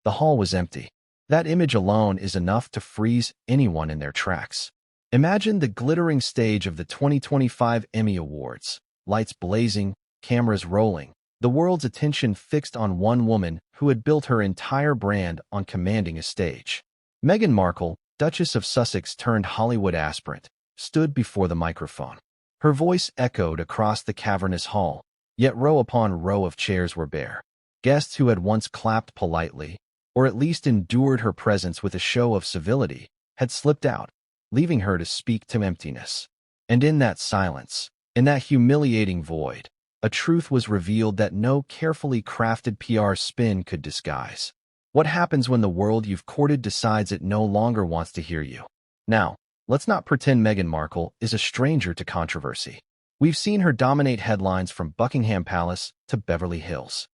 The hall was empty. That image alone is enough to freeze anyone in their tracks. Imagine the glittering stage of the 2025 Emmy Awards. Lights blazing, cameras rolling, the world's attention fixed on one woman who had built her entire brand on commanding a stage. Meghan Markle, Duchess of Sussex turned Hollywood aspirant, stood before the microphone. Her voice echoed across the cavernous hall, yet row upon row of chairs were bare. Guests who had once clapped politely, or at least endured her presence with a show of civility, had slipped out, leaving her to speak to emptiness. And in that silence, in that humiliating void, a truth was revealed that no carefully crafted PR spin could disguise. What happens when the world you've courted decides it no longer wants to hear you? Now, let's not pretend Meghan Markle is a stranger to controversy. We've seen her dominate headlines from Buckingham Palace to Beverly Hills.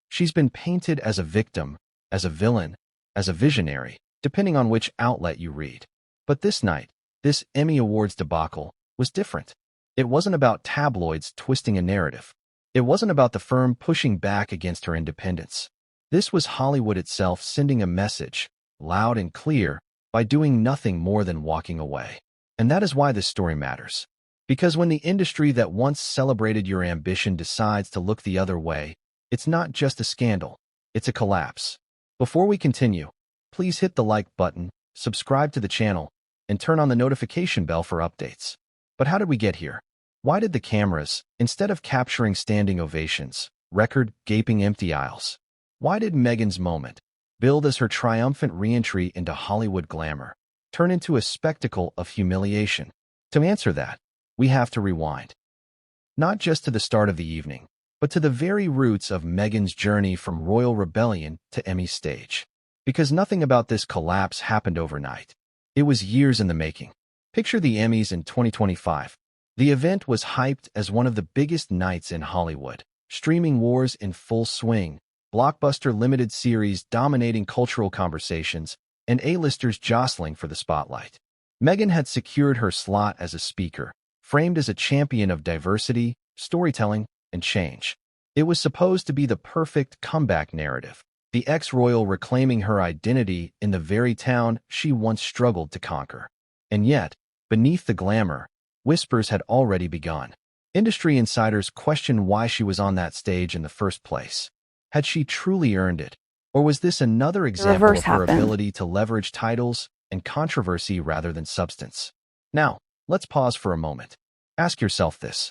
She's been painted as a victim, as a villain, as a visionary, depending on which outlet you read. But this night, this Emmy Awards debacle was different. It wasn't about tabloids twisting a narrative. It wasn't about the firm pushing back against her independence. This was Hollywood itself sending a message, loud and clear, by doing nothing more than walking away. And that is why this story matters. Because when the industry that once celebrated your ambition decides to look the other way, it's not just a scandal, it's a collapse. Before we continue, please hit the like button, subscribe to the channel, and turn on the notification bell for updates. But how did we get here? Why did the cameras, instead of capturing standing ovations, record gaping empty aisles? Why did Meghan's moment, billed as her triumphant re-entry into Hollywood glamour, turn into a spectacle of humiliation? To answer that, we have to rewind. Not just to the start of the evening, but to the very roots of Meghan's journey from royal rebellion to Emmy stage. Because nothing about this collapse happened overnight. It was years in the making. Picture the Emmys in 2025. The event was hyped as one of the biggest nights in Hollywood. Streaming wars in full swing, blockbuster limited series dominating cultural conversations, and A-listers jostling for the spotlight. Meghan had secured her slot as a speaker, framed as a champion of diversity, storytelling, and change. It was supposed to be the perfect comeback narrative, the ex-royal reclaiming her identity in the very town she once struggled to conquer. And yet, beneath the glamour, whispers had already begun. Industry insiders questioned why she was on that stage in the first place. Had she truly earned it? Or was this another example of her ability to leverage titles and controversy rather than substance? Now, let's pause for a moment. Ask yourself this.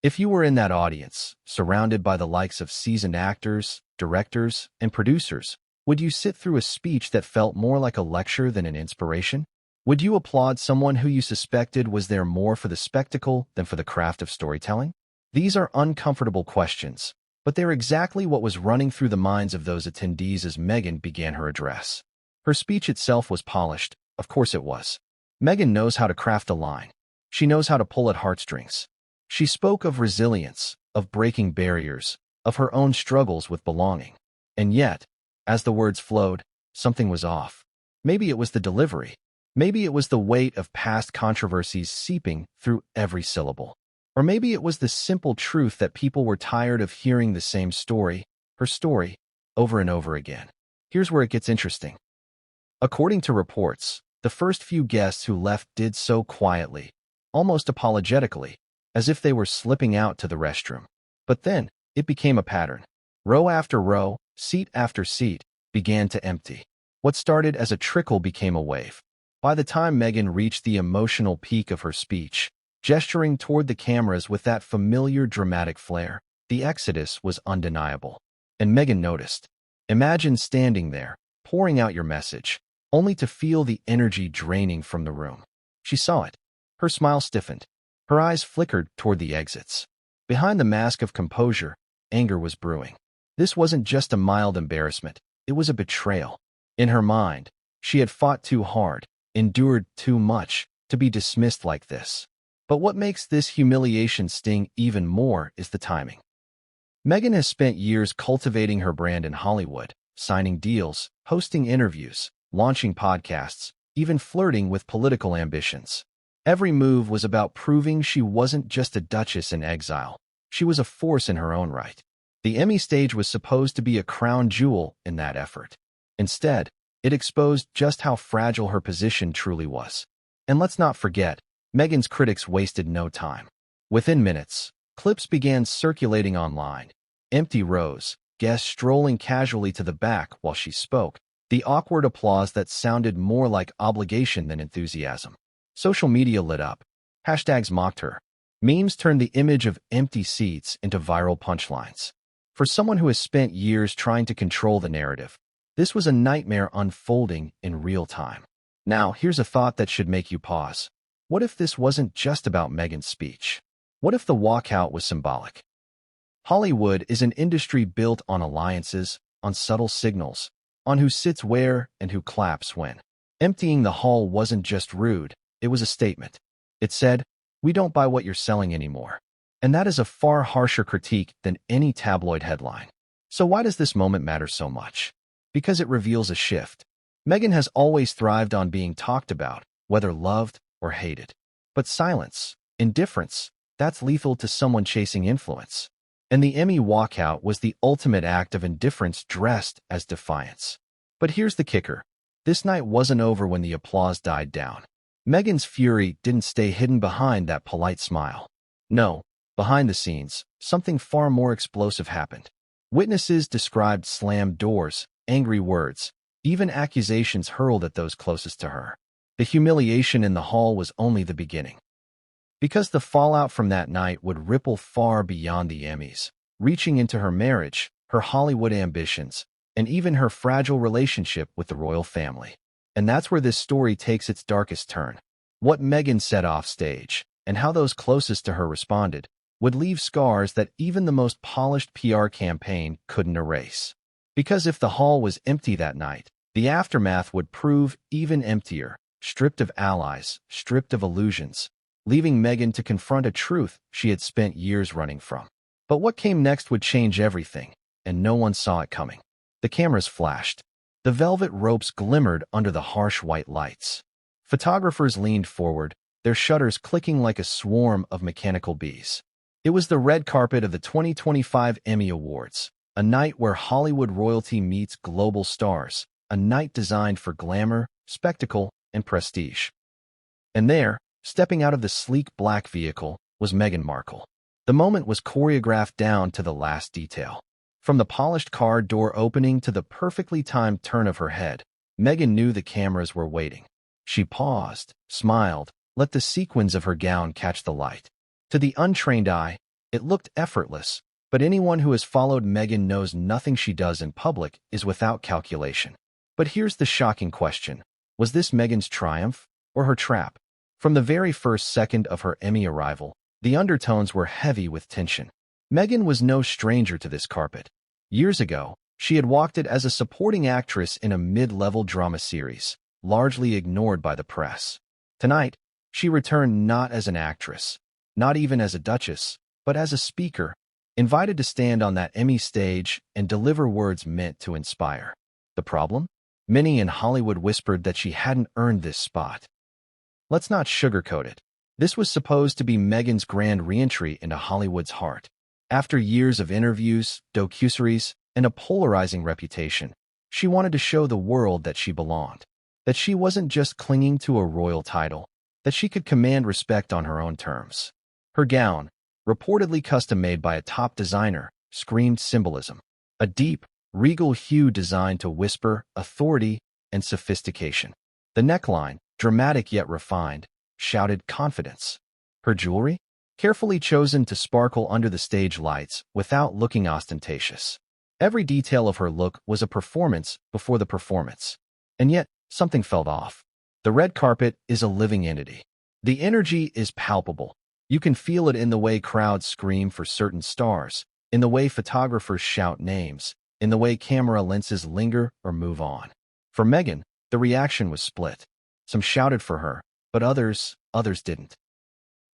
If you were in that audience, surrounded by the likes of seasoned actors, directors, and producers, would you sit through a speech that felt more like a lecture than an inspiration? Would you applaud someone who you suspected was there more for the spectacle than for the craft of storytelling? These are uncomfortable questions, but they're exactly what was running through the minds of those attendees as Meghan began her address. Her speech itself was polished, of course it was. Meghan knows how to craft a line. She knows how to pull at heartstrings. She spoke of resilience, of breaking barriers, of her own struggles with belonging. And yet, as the words flowed, something was off. Maybe it was the delivery. Maybe it was the weight of past controversies seeping through every syllable. Or maybe it was the simple truth that people were tired of hearing the same story, her story, over and over again. Here's where it gets interesting. According to reports, the first few guests who left did so quietly, almost apologetically, as if they were slipping out to the restroom. But then, it became a pattern. Row after row, seat after seat, began to empty. What started as a trickle became a wave. By the time Meghan reached the emotional peak of her speech, gesturing toward the cameras with that familiar dramatic flair, the exodus was undeniable. And Meghan noticed. Imagine standing there, pouring out your message, only to feel the energy draining from the room. She saw it. Her smile stiffened. Her eyes flickered toward the exits. Behind the mask of composure, anger was brewing. This wasn't just a mild embarrassment, it was a betrayal. In her mind, she had fought too hard, endured too much, to be dismissed like this. But what makes this humiliation sting even more is the timing. Meghan has spent years cultivating her brand in Hollywood, signing deals, hosting interviews, launching podcasts, even flirting with political ambitions. Every move was about proving she wasn't just a duchess in exile. She was a force in her own right. The Emmy stage was supposed to be a crown jewel in that effort. Instead, it exposed just how fragile her position truly was. And let's not forget, Meghan's critics wasted no time. Within minutes, clips began circulating online. Empty rows, guests strolling casually to the back while she spoke, the awkward applause that sounded more like obligation than enthusiasm. Social media lit up. Hashtags mocked her. Memes turned the image of empty seats into viral punchlines. For someone who has spent years trying to control the narrative, this was a nightmare unfolding in real time. Now, here's a thought that should make you pause. What if this wasn't just about Meghan's speech? What if the walkout was symbolic? Hollywood is an industry built on alliances, on subtle signals, on who sits where and who claps when. Emptying the hall wasn't just rude, it was a statement. It said, "We don't buy what you're selling anymore." And that is a far harsher critique than any tabloid headline. So why does this moment matter so much? Because it reveals a shift. Meghan has always thrived on being talked about, whether loved or hated. But silence, indifference, that's lethal to someone chasing influence. And the Emmy walkout was the ultimate act of indifference dressed as defiance. But here's the kicker. This night wasn't over when the applause died down. Meghan's fury didn't stay hidden behind that polite smile. No, behind the scenes, something far more explosive happened. Witnesses described slammed doors, angry words, even accusations hurled at those closest to her. The humiliation in the hall was only the beginning. Because the fallout from that night would ripple far beyond the Emmys, reaching into her marriage, her Hollywood ambitions, and even her fragile relationship with the royal family. And that's where this story takes its darkest turn. What Meghan said off stage, and how those closest to her responded, would leave scars that even the most polished PR campaign couldn't erase. Because if the hall was empty that night, the aftermath would prove even emptier, stripped of allies, stripped of illusions, leaving Meghan to confront a truth she had spent years running from. But what came next would change everything, and no one saw it coming. The cameras flashed. The velvet ropes glimmered under the harsh white lights. Photographers leaned forward, their shutters clicking like a swarm of mechanical bees. It was the red carpet of the 2025 Emmy Awards, a night where Hollywood royalty meets global stars, a night designed for glamour, spectacle, and prestige. And there, stepping out of the sleek black vehicle, was Meghan Markle. The moment was choreographed down to the last detail. From the polished car door opening to the perfectly timed turn of her head, Meghan knew the cameras were waiting. She paused, smiled, let the sequins of her gown catch the light. To the untrained eye, it looked effortless, but anyone who has followed Meghan knows nothing she does in public is without calculation. But here's the shocking question. Was this Meghan's triumph or her trap? From the very first second of her Emmy arrival, the undertones were heavy with tension. Meghan was no stranger to this carpet. Years ago, she had walked it as a supporting actress in a mid-level drama series, largely ignored by the press. Tonight, she returned not as an actress, not even as a duchess, but as a speaker, invited to stand on that Emmy stage and deliver words meant to inspire. The problem? Many in Hollywood whispered that she hadn't earned this spot. Let's not sugarcoat it. This was supposed to be Meghan's grand re-entry into Hollywood's heart. After years of interviews, docuseries, and a polarizing reputation, she wanted to show the world that she belonged, that she wasn't just clinging to a royal title, that she could command respect on her own terms. Her gown, reportedly custom-made by a top designer, screamed symbolism, a deep, regal hue designed to whisper authority and sophistication. The neckline, dramatic yet refined, shouted confidence. Her jewelry, carefully chosen to sparkle under the stage lights without looking ostentatious. Every detail of her look was a performance before the performance. And yet, something felt off. The red carpet is a living entity. The energy is palpable. You can feel it in the way crowds scream for certain stars, in the way photographers shout names, in the way camera lenses linger or move on. For Meghan, the reaction was split. Some shouted for her, but others didn't.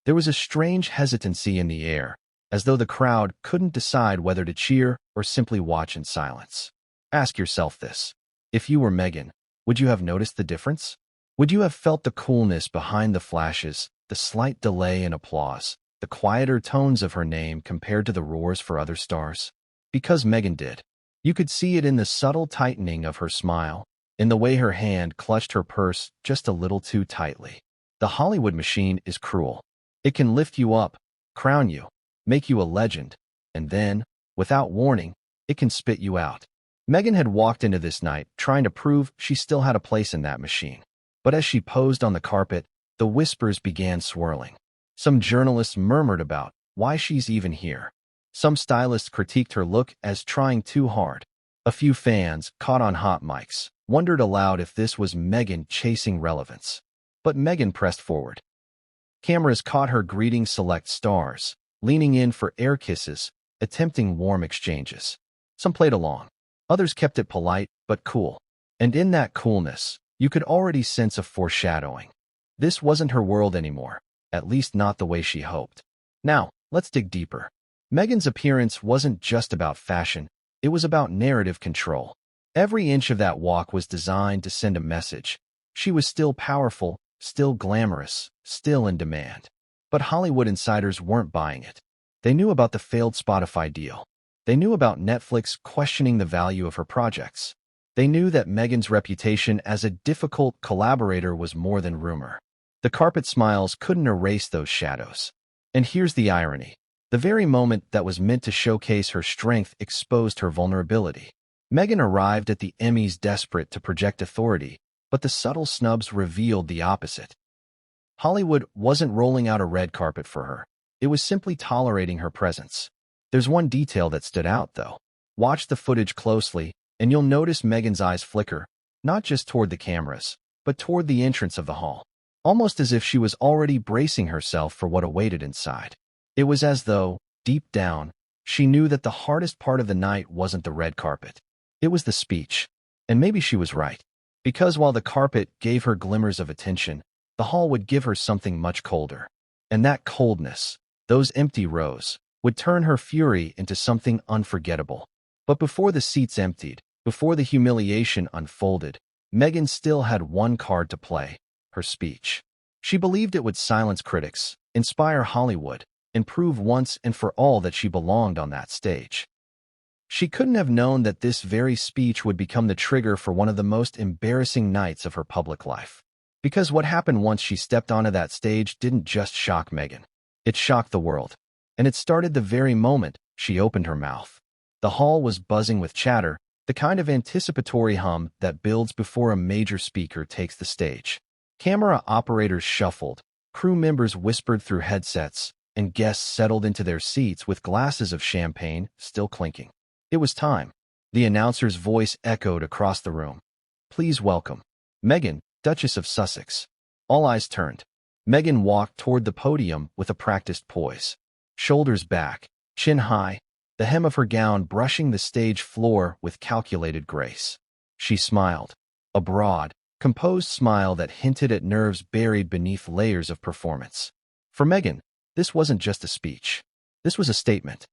There was a strange hesitancy in the air, as though the crowd couldn't decide whether to cheer or simply watch in silence. Ask yourself this. If you were Meghan, would you have noticed the difference? Would you have felt the coolness behind the flashes, the slight delay in applause, the quieter tones of her name compared to the roars for other stars? Because Meghan did. You could see it in the subtle tightening of her smile, in the way her hand clutched her purse just a little too tightly. The Hollywood machine is cruel. It can lift you up, crown you, make you a legend, and then, without warning, it can spit you out. Meghan had walked into this night trying to prove she still had a place in that machine. But as she posed on the carpet, the whispers began swirling. Some journalists murmured about why she's even here. Some stylists critiqued her look as trying too hard. A few fans, caught on hot mics, wondered aloud if this was Meghan chasing relevance. But Meghan pressed forward. Cameras caught her greeting select stars, leaning in for air kisses, attempting warm exchanges. Some played along. Others kept it polite but cool. And in that coolness, you could already sense a foreshadowing. This wasn't her world anymore, at least not the way she hoped. Now, let's dig deeper. Meghan's appearance wasn't just about fashion, it was about narrative control. Every inch of that walk was designed to send a message. She was still powerful, still glamorous, still in demand. But Hollywood insiders weren't buying it. They knew about the failed Spotify deal. They knew about Netflix questioning the value of her projects. They knew that Meghan's reputation as a difficult collaborator was more than rumor. The carpet smiles couldn't erase those shadows. And here's the irony. The very moment that was meant to showcase her strength exposed her vulnerability. Meghan arrived at the Emmys desperate to project authority, but the subtle snubs revealed the opposite. Hollywood wasn't rolling out a red carpet for her. It was simply tolerating her presence. There's one detail that stood out, though. Watch the footage closely, and you'll notice Meghan's eyes flicker, not just toward the cameras, but toward the entrance of the hall, almost as if she was already bracing herself for what awaited inside. It was as though, deep down, she knew that the hardest part of the night wasn't the red carpet. It was the speech. And maybe she was right. Because while the carpet gave her glimmers of attention, the hall would give her something much colder. And that coldness, those empty rows, would turn her fury into something unforgettable. But before the seats emptied, before the humiliation unfolded, Meghan still had one card to play, her speech. She believed it would silence critics, inspire Hollywood, and prove once and for all that she belonged on that stage. She couldn't have known that this very speech would become the trigger for one of the most embarrassing nights of her public life. Because what happened once she stepped onto that stage didn't just shock Meghan. It shocked the world. And it started the very moment she opened her mouth. The hall was buzzing with chatter, the kind of anticipatory hum that builds before a major speaker takes the stage. Camera operators shuffled, crew members whispered through headsets, and guests settled into their seats with glasses of champagne still clinking. It was time. The announcer's voice echoed across the room. Please welcome Meghan, Duchess of Sussex. All eyes turned. Meghan walked toward the podium with a practiced poise. Shoulders back, chin high, the hem of her gown brushing the stage floor with calculated grace. She smiled, a broad, composed smile that hinted at nerves buried beneath layers of performance. For Meghan, this wasn't just a speech. This was a statement.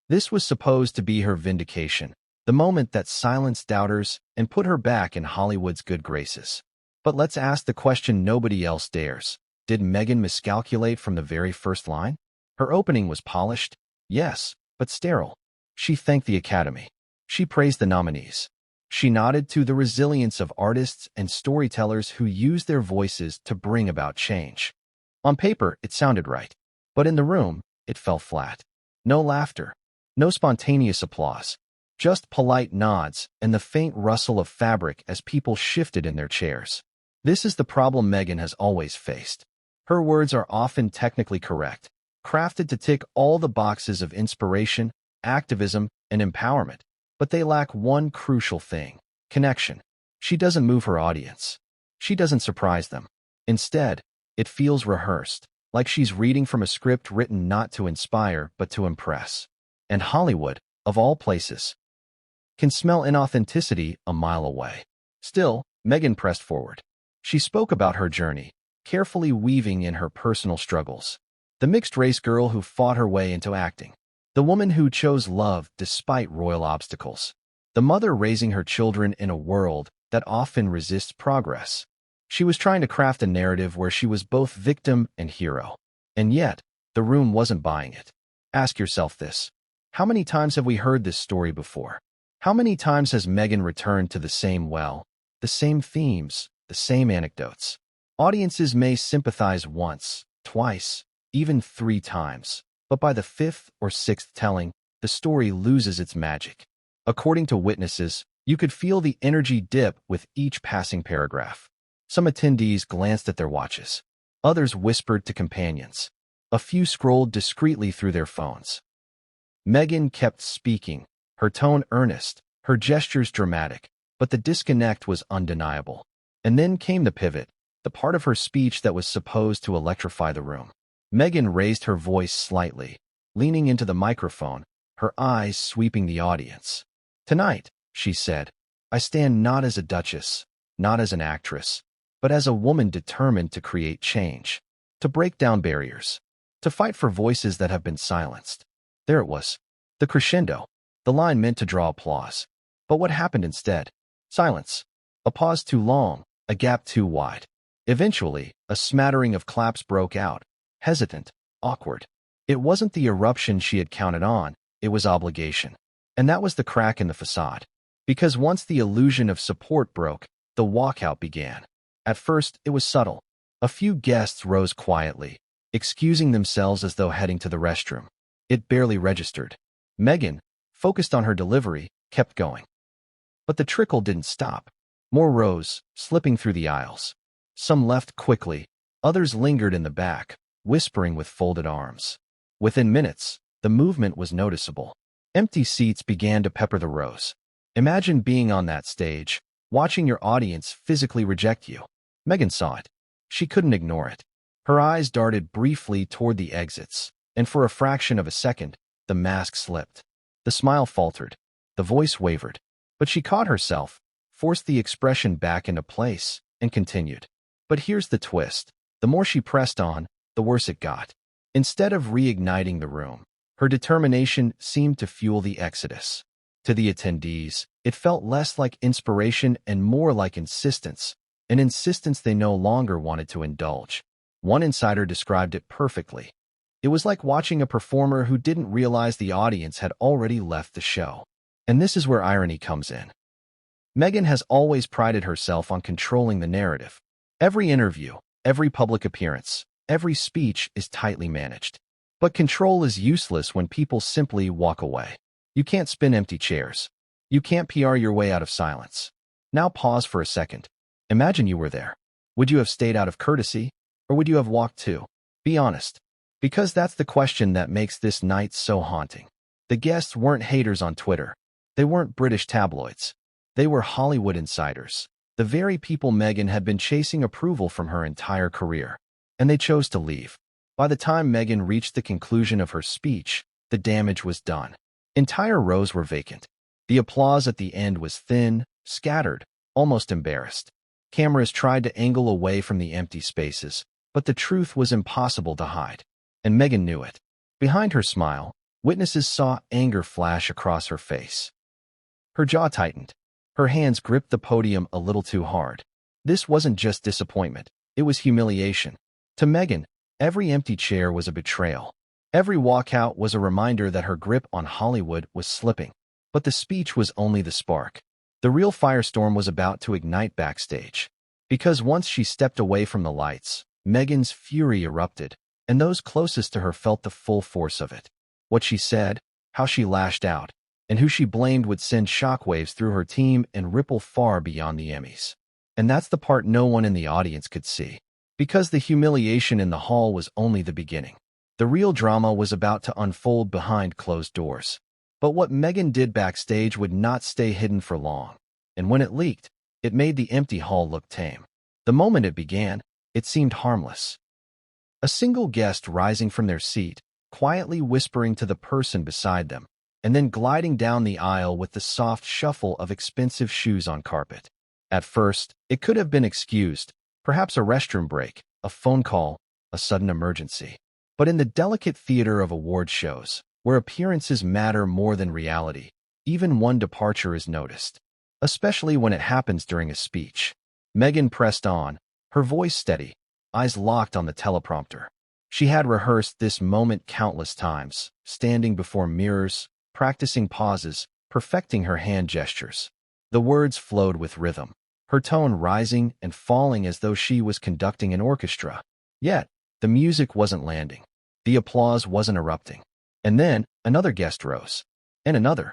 This was supposed to be her vindication, the moment that silenced doubters and put her back in Hollywood's good graces. But let's ask the question nobody else dares. Did Meghan miscalculate from the very first line? Her opening was polished, yes, but sterile. She thanked the Academy. She praised the nominees. She nodded to the resilience of artists and storytellers who used their voices to bring about change. On paper, it sounded right. But in the room, it fell flat. No laughter. No spontaneous applause. Just polite nods and the faint rustle of fabric as people shifted in their chairs. This is the problem Meghan has always faced. Her words are often technically correct, crafted to tick all the boxes of inspiration, activism, and empowerment, but they lack one crucial thing: connection. She doesn't move her audience. She doesn't surprise them. Instead, it feels rehearsed, like she's reading from a script written not to inspire but to impress. And Hollywood, of all places, can smell inauthenticity a mile away. Still, Meghan pressed forward. She spoke about her journey, carefully weaving in her personal struggles. The mixed-race girl who fought her way into acting. The woman who chose love despite royal obstacles. The mother raising her children in a world that often resists progress. She was trying to craft a narrative where she was both victim and hero. And yet, the room wasn't buying it. Ask yourself this. How many times have we heard this story before? How many times has Meghan returned to the same well, the same themes, the same anecdotes? Audiences may sympathize once, twice, even 3 times, but by the 5th or 6th telling, the story loses its magic. According to witnesses, you could feel the energy dip with each passing paragraph. Some attendees glanced at their watches. Others whispered to companions. A few scrolled discreetly through their phones. Meghan kept speaking, her tone earnest, her gestures dramatic, but the disconnect was undeniable. And then came the pivot, the part of her speech that was supposed to electrify the room. Meghan raised her voice slightly, leaning into the microphone, her eyes sweeping the audience. "Tonight," she said, "I stand not as a duchess, not as an actress, but as a woman determined to create change, to break down barriers, to fight for voices that have been silenced." There it was, the crescendo, the line meant to draw applause. But what happened instead? Silence. A pause too long, a gap too wide. Eventually, a smattering of claps broke out, hesitant, awkward. It wasn't the eruption she had counted on, it was obligation. And that was the crack in the facade. Because once the illusion of support broke, the walkout began. At first, it was subtle. A few guests rose quietly, excusing themselves as though heading to the restroom. It barely registered. Meghan, focused on her delivery, kept going. But the trickle didn't stop. More rose, slipping through the aisles. Some left quickly, others lingered in the back, whispering with folded arms. Within minutes, the movement was noticeable. Empty seats began to pepper the rows. Imagine being on that stage, watching your audience physically reject you. Meghan saw it. She couldn't ignore it. Her eyes darted briefly toward the exits, and for a fraction of a second, the mask slipped. The smile faltered. The voice wavered. But she caught herself, forced the expression back into place, and continued. But here's the twist. The more she pressed on, the worse it got. Instead of reigniting the room, her determination seemed to fuel the exodus. To the attendees, it felt less like inspiration and more like insistence, an insistence they no longer wanted to indulge. One insider described it perfectly. It was like watching a performer who didn't realize the audience had already left the show. And this is where irony comes in. Meghan has always prided herself on controlling the narrative. Every interview, every public appearance, every speech is tightly managed. But control is useless when people simply walk away. You can't spin empty chairs. You can't PR your way out of silence. Now pause for a second. Imagine you were there. Would you have stayed out of courtesy, or would you have walked too? Be honest. Because that's the question that makes this night so haunting. The guests weren't haters on Twitter. They weren't British tabloids. They were Hollywood insiders, the very people Meghan had been chasing approval from her entire career. And they chose to leave. By the time Meghan reached the conclusion of her speech, the damage was done. Entire rows were vacant. The applause at the end was thin, scattered, almost embarrassed. Cameras tried to angle away from the empty spaces, but the truth was impossible to hide. And Meghan knew it. Behind her smile, witnesses saw anger flash across her face. Her jaw tightened. Her hands gripped the podium a little too hard. This wasn't just disappointment. It was humiliation. To Meghan, every empty chair was a betrayal. Every walkout was a reminder that her grip on Hollywood was slipping. But the speech was only the spark. The real firestorm was about to ignite backstage. Because once she stepped away from the lights, Meghan's fury erupted, and those closest to her felt the full force of it. What she said, how she lashed out, and who she blamed would send shockwaves through her team and ripple far beyond the Emmys. And that's the part no one in the audience could see. Because the humiliation in the hall was only the beginning. The real drama was about to unfold behind closed doors. But what Meghan did backstage would not stay hidden for long. And when it leaked, it made the empty hall look tame. The moment it began, it seemed harmless. A single guest rising from their seat, quietly whispering to the person beside them, and then gliding down the aisle with the soft shuffle of expensive shoes on carpet. At first, it could have been excused, perhaps a restroom break, a phone call, a sudden emergency. But in the delicate theater of award shows, where appearances matter more than reality, even one departure is noticed, especially when it happens during a speech. Meghan pressed on, her voice steady, eyes locked on the teleprompter. She had rehearsed this moment countless times, standing before mirrors, practicing pauses, perfecting her hand gestures. The words flowed with rhythm, her tone rising and falling as though she was conducting an orchestra. Yet, the music wasn't landing. The applause wasn't erupting. And then, another guest rose. And another.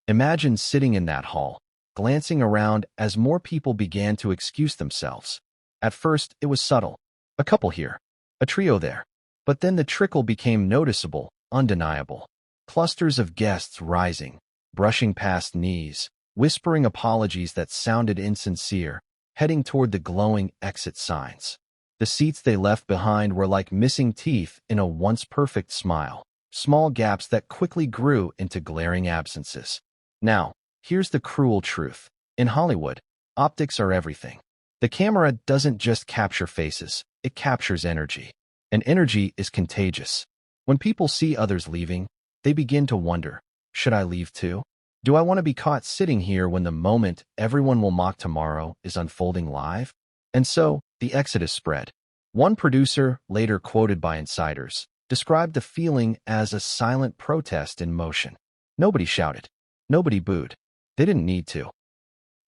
Imagine sitting in that hall, glancing around as more people began to excuse themselves. At first, it was subtle. A couple here, a trio there. But then the trickle became noticeable, undeniable. Clusters of guests rising, brushing past knees, whispering apologies that sounded insincere, heading toward the glowing exit signs. The seats they left behind were like missing teeth in a once perfect smile, small gaps that quickly grew into glaring absences. Now, here's the cruel truth. In Hollywood, optics are everything. The camera doesn't just capture faces, it captures energy. And energy is contagious. When people see others leaving, they begin to wonder, should I leave too? Do I want to be caught sitting here when the moment everyone will mock tomorrow is unfolding live? And so, the exodus spread. One producer, later quoted by insiders, described the feeling as a silent protest in motion. Nobody shouted. Nobody booed. They didn't need to.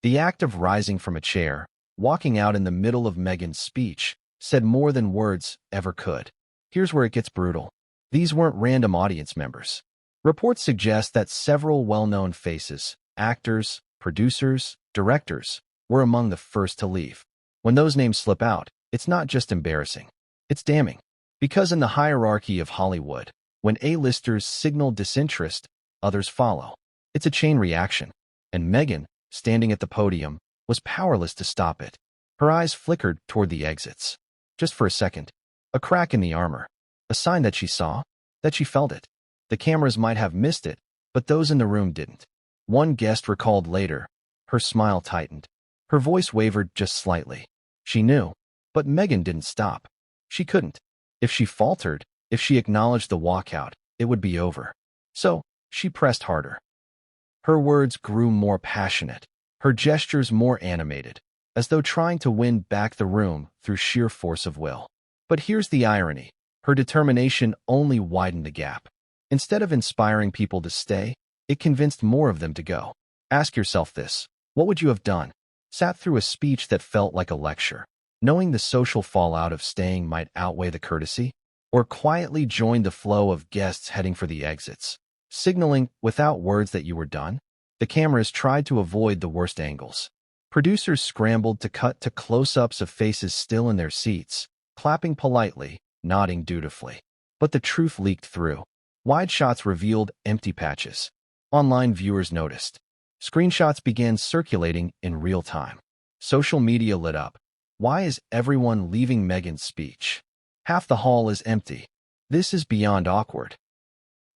The act of rising from a chair, walking out in the middle of Meghan's speech, said more than words ever could. Here's where it gets brutal. These weren't random audience members. Reports suggest that several well-known faces, actors, producers, directors, were among the first to leave. When those names slip out, it's not just embarrassing. It's damning. Because in the hierarchy of Hollywood, when A-listers signal disinterest, others follow. It's a chain reaction. And Meghan, standing at the podium, was powerless to stop it. Her eyes flickered toward the exits. Just for a second. A crack in the armor. A sign that she saw, that she felt it. The cameras might have missed it, but those in the room didn't. One guest recalled later. Her smile tightened. Her voice wavered just slightly. She knew. But Meghan didn't stop. She couldn't. If she faltered, if she acknowledged the walkout, it would be over. So, she pressed harder. Her words grew more passionate, her gestures more animated, as though trying to win back the room through sheer force of will. But here's the irony. Her determination only widened the gap. Instead of inspiring people to stay, it convinced more of them to go. Ask yourself this. What would you have done? Sat through a speech that felt like a lecture, knowing the social fallout of staying might outweigh the courtesy? Or quietly joined the flow of guests heading for the exits, signaling without words that you were done? The cameras tried to avoid the worst angles. Producers scrambled to cut to close-ups of faces still in their seats, clapping politely, nodding dutifully. But the truth leaked through. Wide shots revealed empty patches. Online viewers noticed. Screenshots began circulating in real time. Social media lit up. Why is everyone leaving Meghan's speech? Half the hall is empty. This is beyond awkward.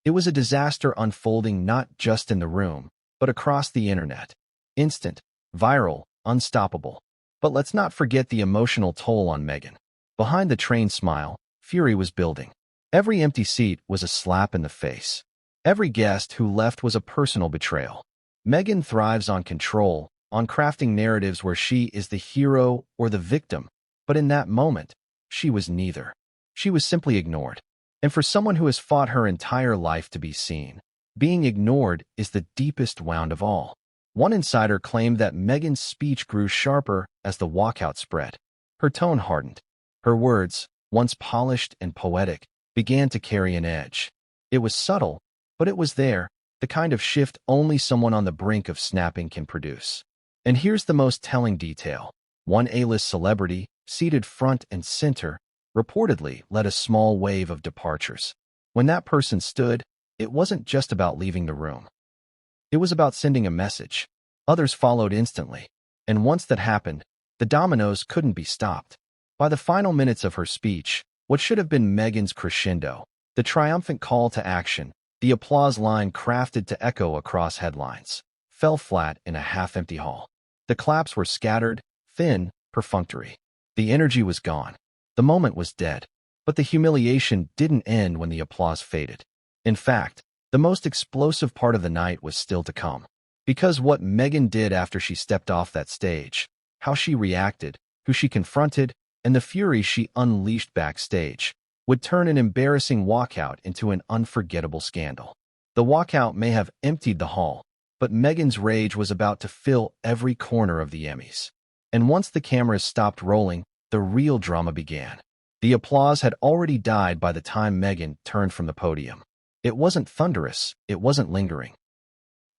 It was a disaster unfolding not just in the room, but across the internet. Instant, viral, unstoppable. But let's not forget the emotional toll on Meghan. Behind the trained smile, fury was building. Every empty seat was a slap in the face. Every guest who left was a personal betrayal. Meghan thrives on control, on crafting narratives where she is the hero or the victim. But in that moment, she was neither. She was simply ignored. And for someone who has fought her entire life to be seen, being ignored is the deepest wound of all. One insider claimed that Meghan's speech grew sharper as the walkout spread. Her tone hardened. Her words, once polished and poetic, began to carry an edge. It was subtle, but it was there, the kind of shift only someone on the brink of snapping can produce. And here's the most telling detail. One A-list celebrity, seated front and center, reportedly led a small wave of departures. When that person stood, it wasn't just about leaving the room. It was about sending a message. Others followed instantly. And once that happened, the dominoes couldn't be stopped. By the final minutes of her speech, what should have been Meghan's crescendo, the triumphant call to action, the applause line crafted to echo across headlines, fell flat in a half-empty hall. The claps were scattered, thin, perfunctory. The energy was gone. The moment was dead. But the humiliation didn't end when the applause faded. In fact, the most explosive part of the night was still to come. Because what Meghan did after she stepped off that stage, how she reacted, who she confronted, and the fury she unleashed backstage, would turn an embarrassing walkout into an unforgettable scandal. The walkout may have emptied the hall, but Meghan's rage was about to fill every corner of the Emmys. And once the cameras stopped rolling, the real drama began. The applause had already died by the time Meghan turned from the podium. It wasn't thunderous, it wasn't lingering.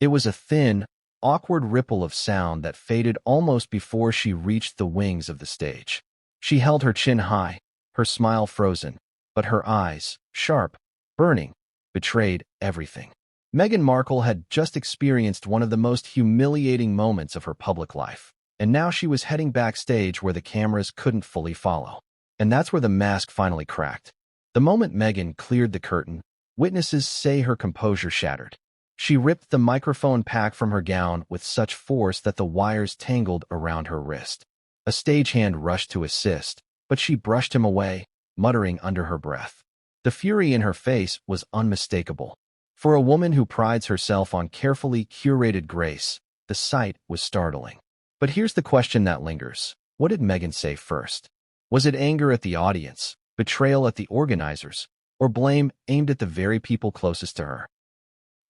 It was a thin, awkward ripple of sound that faded almost before she reached the wings of the stage. She held her chin high, her smile frozen, but her eyes, sharp, burning, betrayed everything. Meghan Markle had just experienced one of the most humiliating moments of her public life, and now she was heading backstage where the cameras couldn't fully follow. And that's where the mask finally cracked. The moment Meghan cleared the curtain, witnesses say her composure shattered. She ripped the microphone pack from her gown with such force that the wires tangled around her wrist. A stagehand rushed to assist, but she brushed him away, muttering under her breath. The fury in her face was unmistakable. For a woman who prides herself on carefully curated grace, the sight was startling. But here's the question that lingers. What did Meghan say first? Was it anger at the audience, betrayal at the organizers, or blame aimed at the very people closest to her?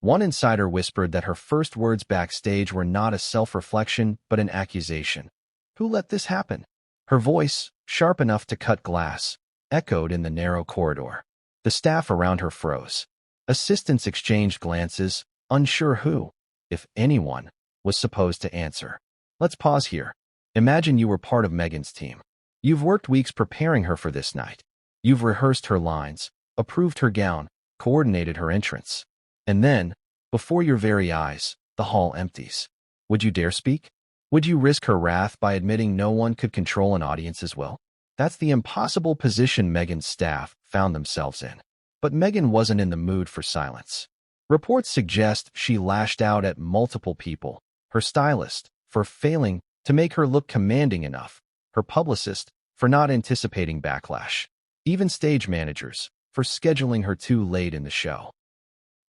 One insider whispered that her first words backstage were not a self-reflection but an accusation. Who let this happen? Her voice, sharp enough to cut glass, echoed in the narrow corridor. The staff around her froze. Assistants exchanged glances, unsure who, if anyone, was supposed to answer. Let's pause here. Imagine you were part of Meghan's team. You've worked weeks preparing her for this night. You've rehearsed her lines, approved her gown, coordinated her entrance. And then, before your very eyes, the hall empties. Would you dare speak? Would you risk her wrath by admitting no one could control an audience as well? That's the impossible position Meghan's staff found themselves in. But Meghan wasn't in the mood for silence. Reports suggest she lashed out at multiple people: her stylist, for failing to make her look commanding enough, her publicist, for not anticipating backlash, even stage managers, for scheduling her too late in the show.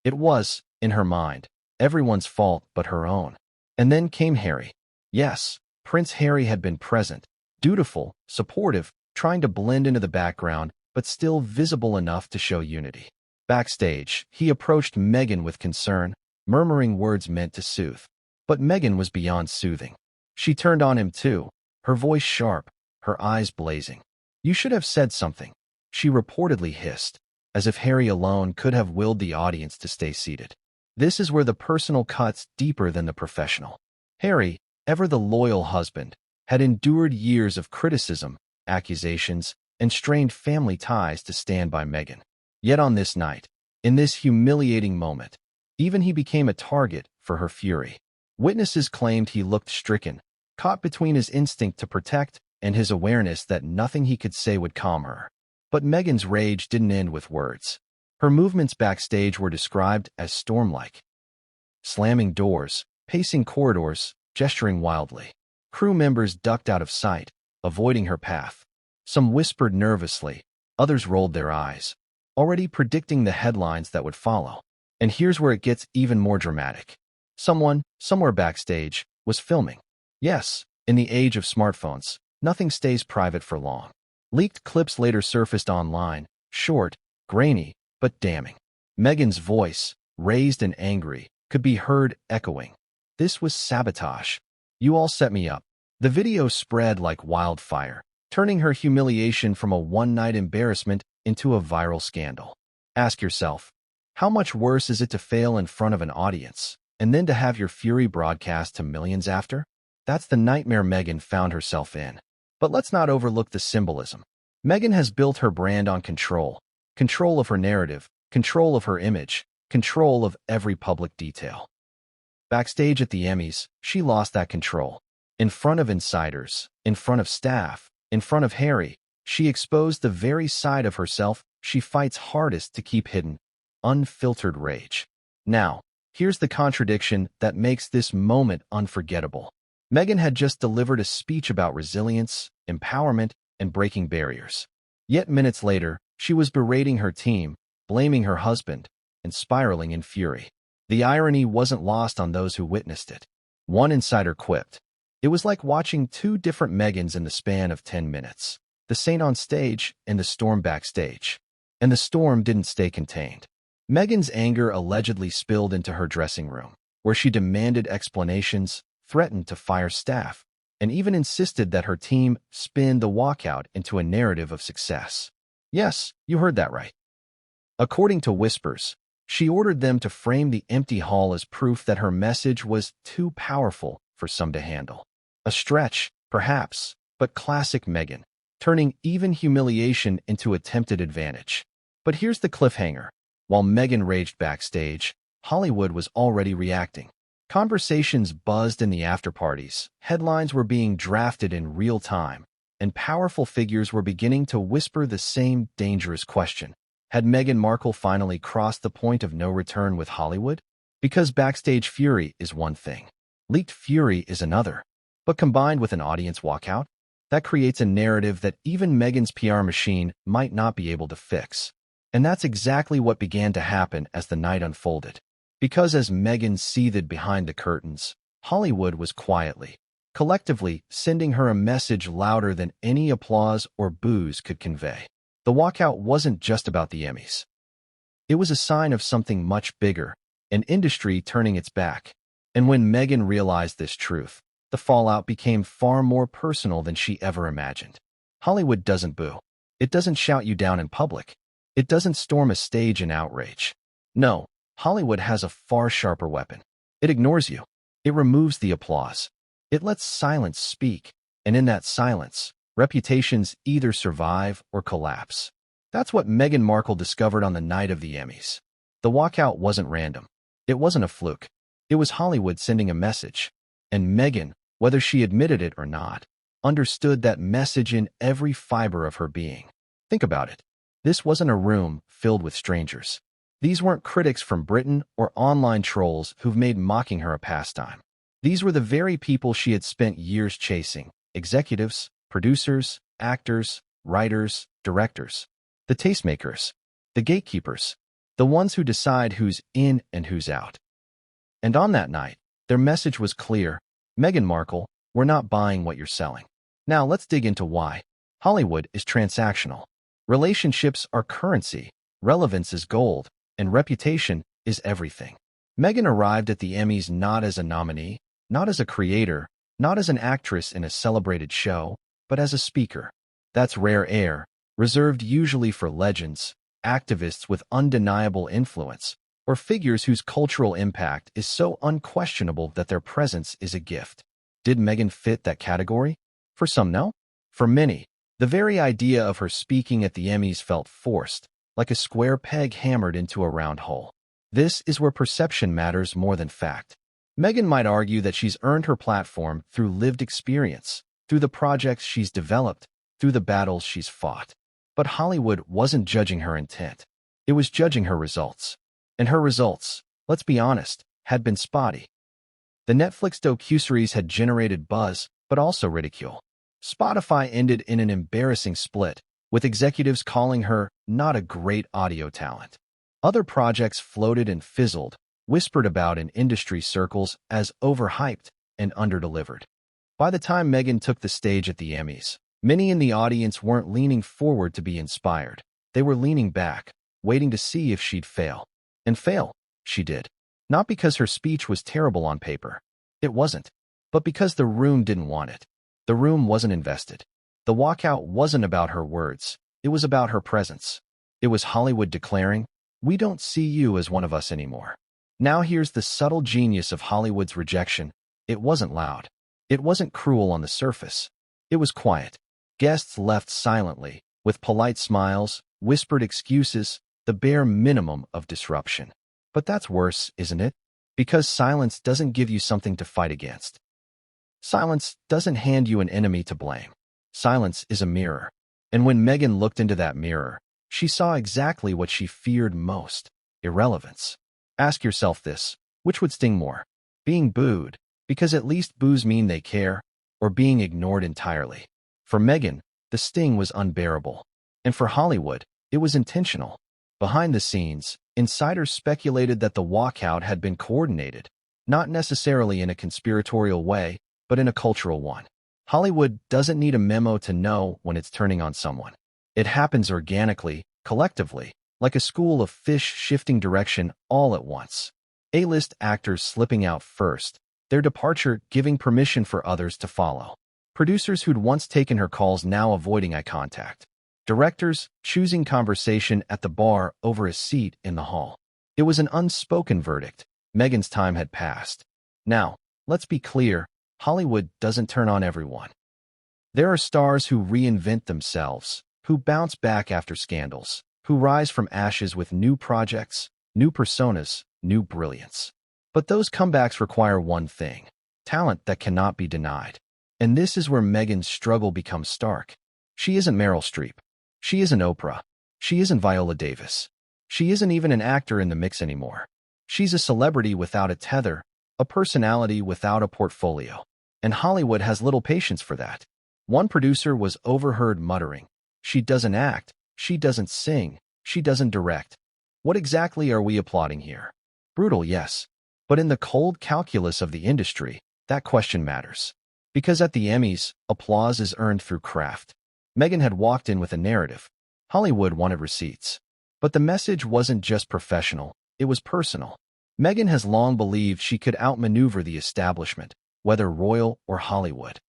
It was, in her mind, everyone's fault but her own. And then came Harry. Yes, Prince Harry had been present, dutiful, supportive, trying to blend into the background, but still visible enough to show unity. Backstage, he approached Meghan with concern, murmuring words meant to soothe. But Meghan was beyond soothing. She turned on him too, her voice sharp, her eyes blazing. "You should have said something," she reportedly hissed, as if Harry alone could have willed the audience to stay seated. This is where the personal cuts deeper than the professional. Harry, ever the loyal husband, had endured years of criticism, accusations, and strained family ties to stand by Meghan. Yet on this night, in this humiliating moment, even he became a target for her fury. Witnesses claimed he looked stricken, caught between his instinct to protect and his awareness that nothing he could say would calm her. But Meghan's rage didn't end with words. Her movements backstage were described as storm-like. Slamming doors, pacing corridors, gesturing wildly. Crew members ducked out of sight, avoiding her path. Some whispered nervously, others rolled their eyes, already predicting the headlines that would follow. And here's where it gets even more dramatic. Someone, somewhere backstage, was filming. Yes, in the age of smartphones, nothing stays private for long. Leaked clips later surfaced online, short, grainy, but damning. Meghan's voice, raised and angry, could be heard echoing. "This was sabotage. You all set me up." The video spread like wildfire, turning her humiliation from a one-night embarrassment into a viral scandal. Ask yourself, how much worse is it to fail in front of an audience, and then to have your fury broadcast to millions after? That's the nightmare Meghan found herself in. But let's not overlook the symbolism. Meghan has built her brand on control. Control of her narrative, control of her image, control of every public detail. Backstage at the Emmys, she lost that control. In front of insiders, in front of staff, in front of Harry, she exposed the very side of herself she fights hardest to keep hidden: unfiltered rage. Now, Here's the contradiction that makes this moment unforgettable. Meghan had just delivered a speech about resilience, empowerment, and breaking barriers. Yet minutes later, she was berating her team, blaming her husband, and spiraling in fury. The irony wasn't lost on those who witnessed it. One insider quipped, "It was like watching two different Meghans in the span of 10 minutes. The saint on stage and the storm backstage." And the storm didn't stay contained. Meghan's anger allegedly spilled into her dressing room, where she demanded explanations, threatened to fire staff, and even insisted that her team spin the walkout into a narrative of success. Yes, you heard that right. According to whispers, she ordered them to frame the empty hall as proof that her message was too powerful for some to handle. A stretch, perhaps, but classic Meghan, turning even humiliation into attempted advantage. But here's the cliffhanger. While Meghan raged backstage, Hollywood was already reacting. Conversations buzzed in the after-parties, headlines were being drafted in real time, and powerful figures were beginning to whisper the same dangerous question. Had Meghan Markle finally crossed the point of no return with Hollywood? Because backstage fury is one thing. Leaked fury is another. But combined with an audience walkout, that creates a narrative that even Meghan's PR machine might not be able to fix. And that's exactly what began to happen as the night unfolded. Because as Meghan seethed behind the curtains, Hollywood was quietly, collectively sending her a message louder than any applause or boos could convey. The walkout wasn't just about the Emmys. It was a sign of something much bigger, an industry turning its back. And when Meghan realized this truth, the fallout became far more personal than she ever imagined. Hollywood doesn't boo. It doesn't shout you down in public. It doesn't storm a stage in outrage. No, Hollywood has a far sharper weapon. It ignores you. It removes the applause. It lets silence speak, and in that silence, reputations either survive or collapse. That's what Meghan Markle discovered on the night of the Emmys. The walkout wasn't random. It wasn't a fluke. It was Hollywood sending a message. And Meghan, whether she admitted it or not, understood that message in every fiber of her being. Think about it. This wasn't a room filled with strangers. These weren't critics from Britain or online trolls who've made mocking her a pastime. These were the very people she had spent years chasing: executives, producers, actors, writers, directors, the tastemakers, the gatekeepers, the ones who decide who's in and who's out. And on that night, their message was clear: Meghan Markle, we're not buying what you're selling. Now let's dig into why. Hollywood is transactional. Relationships are currency, relevance is gold, and reputation is everything. Meghan arrived at the Emmys not as a nominee, not as a creator, not as an actress in a celebrated show, but as a speaker. That's rare air, reserved usually for legends, activists with undeniable influence, or figures whose cultural impact is so unquestionable that their presence is a gift. Did Meghan fit that category? For some, no. For many, the very idea of her speaking at the Emmys felt forced, like a square peg hammered into a round hole. This is where perception matters more than fact. Meghan might argue that she's earned her platform through lived experience, through the projects she's developed, through the battles she's fought. But Hollywood wasn't judging her intent. It was judging her results. And her results, let's be honest, had been spotty. The Netflix docuseries had generated buzz, but also ridicule. Spotify ended in an embarrassing split, with executives calling her not a great audio talent. Other projects floated and fizzled, whispered about in industry circles as overhyped and underdelivered. By the time Meghan took the stage at the Emmys, many in the audience weren't leaning forward to be inspired. They were leaning back, waiting to see if she'd fail. And fail, she did. Not because her speech was terrible on paper. It wasn't. But because the room didn't want it. The room wasn't invested. The walkout wasn't about her words. It was about her presence. It was Hollywood declaring, "We don't see you as one of us anymore." Now here's the subtle genius of Hollywood's rejection. It wasn't loud. It wasn't cruel on the surface. It was quiet. Guests left silently, with polite smiles, whispered excuses, the bare minimum of disruption. But that's worse, isn't it? Because silence doesn't give you something to fight against. Silence doesn't hand you an enemy to blame. Silence is a mirror. And when Meghan looked into that mirror, she saw exactly what she feared most: irrelevance. Ask yourself this: Which would sting more? Being booed, because at least boos mean they care, or being ignored entirely? For Meghan, the sting was unbearable. And for Hollywood, it was intentional. Behind the scenes, insiders speculated that the walkout had been coordinated, not necessarily in a conspiratorial way, but in a cultural one. Hollywood doesn't need a memo to know when it's turning on someone. It happens organically, collectively, like a school of fish shifting direction all at once. A-list actors slipping out first, their departure giving permission for others to follow. Producers who'd once taken her calls now avoiding eye contact. Directors choosing conversation at the bar over a seat in the hall. It was an unspoken verdict. Meghan's time had passed. Now, let's be clear, Hollywood doesn't turn on everyone. There are stars who reinvent themselves, who bounce back after scandals, who rise from ashes with new projects, new personas, new brilliance. But those comebacks require one thing: talent that cannot be denied. And this is where Meghan's struggle becomes stark. She isn't Meryl Streep. She isn't Oprah. She isn't Viola Davis. She isn't even an actor in the mix anymore. She's a celebrity without a tether, a personality without a portfolio. And Hollywood has little patience for that. One producer was overheard muttering, "She doesn't act, she doesn't sing, she doesn't direct." What exactly are we applauding here? Brutal, yes. But in the cold calculus of the industry, that question matters. Because at the Emmys, applause is earned through craft. Meghan had walked in with a narrative. Hollywood wanted receipts. But the message wasn't just professional, it was personal. Meghan has long believed she could outmaneuver the establishment, whether royal or Hollywood.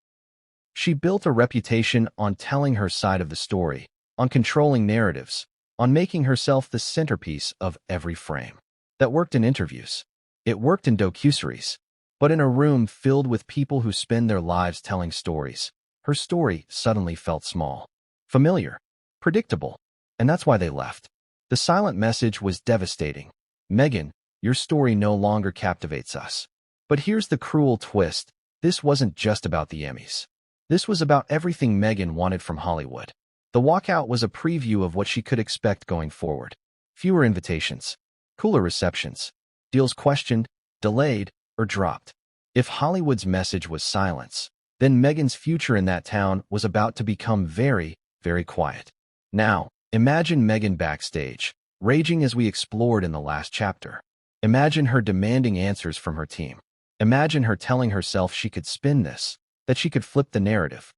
She built a reputation on telling her side of the story, on controlling narratives, on making herself the centerpiece of every frame. That worked in interviews. It worked in docuseries. But in a room filled with people who spend their lives telling stories, her story suddenly felt small, familiar, predictable, and that's why they left. The silent message was devastating. Meghan, your story no longer captivates us. But here's the cruel twist. This wasn't just about the Emmys. This was about everything Meghan wanted from Hollywood. The walkout was a preview of what she could expect going forward. Fewer invitations, cooler receptions, deals questioned, delayed, or dropped. If Hollywood's message was silence, then Meghan's future in that town was about to become very, very quiet. Now, imagine Meghan backstage, raging as we explored in the last chapter. Imagine her demanding answers from her team. Imagine her telling herself she could spin this, that she could flip the narrative.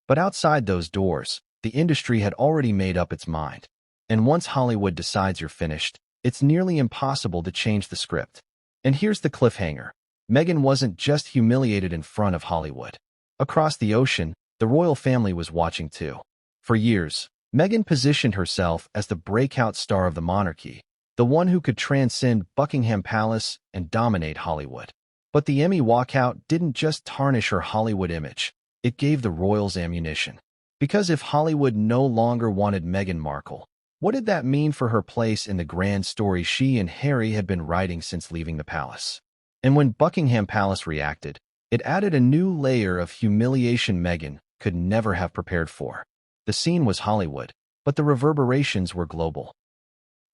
But outside those doors, the industry had already made up its mind. And once Hollywood decides you're finished, it's nearly impossible to change the script. And here's the cliffhanger. Meghan wasn't just humiliated in front of Hollywood. Across the ocean, the royal family was watching too. For years, Meghan positioned herself as the breakout star of the monarchy, the one who could transcend Buckingham Palace and dominate Hollywood. But the Emmy walkout didn't just tarnish her Hollywood image, it gave the royals ammunition. Because if Hollywood no longer wanted Meghan Markle, what did that mean for her place in the grand story she and Harry had been writing since leaving the palace? And when Buckingham Palace reacted, it added a new layer of humiliation Meghan could never have prepared for. The scene was Hollywood, but the reverberations were global.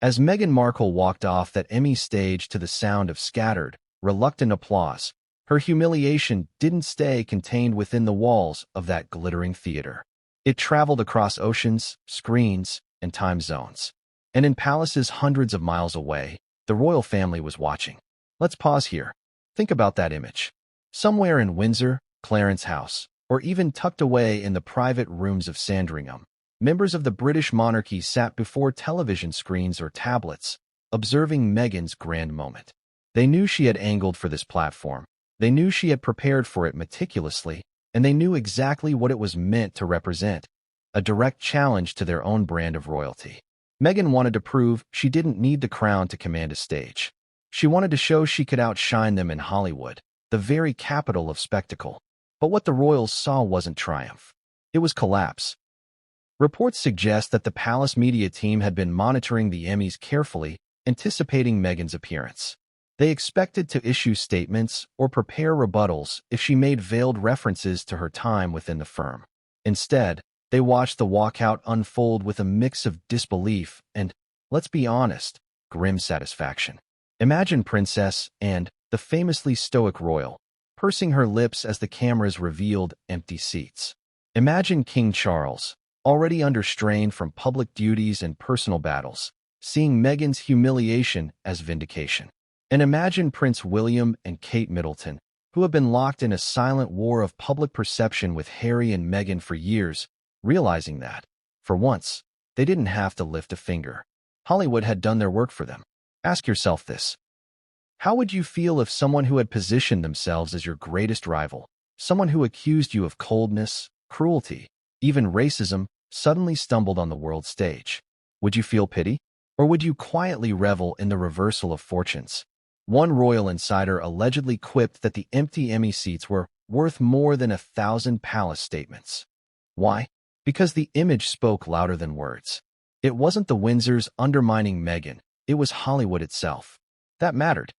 As Meghan Markle walked off that Emmy stage to the sound of scattered, reluctant applause, her humiliation didn't stay contained within the walls of that glittering theater. It traveled across oceans, screens, and time zones. And in palaces hundreds of miles away, the royal family was watching. Let's pause here. Think about that image. Somewhere in Windsor, Clarence House, or even tucked away in the private rooms of Sandringham, members of the British monarchy sat before television screens or tablets, observing Meghan's grand moment. They knew she had angled for this platform. They knew she had prepared for it meticulously, and they knew exactly what it was meant to represent, a direct challenge to their own brand of royalty. Meghan wanted to prove she didn't need the crown to command a stage. She wanted to show she could outshine them in Hollywood, the very capital of spectacle. But what the royals saw wasn't triumph. It was collapse. Reports suggest that the palace media team had been monitoring the Emmys carefully, anticipating Meghan's appearance. They expected to issue statements or prepare rebuttals if she made veiled references to her time within the firm. Instead, they watched the walkout unfold with a mix of disbelief and, let's be honest, grim satisfaction. Imagine Princess and the famously stoic royal, pursing her lips as the cameras revealed empty seats. Imagine King Charles, already under strain from public duties and personal battles, seeing Meghan's humiliation as vindication. And imagine Prince William and Kate Middleton, who have been locked in a silent war of public perception with Harry and Meghan for years, realizing that, for once, they didn't have to lift a finger. Hollywood had done their work for them. Ask yourself this. How would you feel if someone who had positioned themselves as your greatest rival, someone who accused you of coldness, cruelty, even racism, suddenly stumbled on the world stage? Would you feel pity? Or would you quietly revel in the reversal of fortunes? One royal insider allegedly quipped that the empty Emmy seats were worth more than 1,000 palace statements. Why? Because the image spoke louder than words. It wasn't the Windsors undermining Meghan, it was Hollywood itself. That mattered.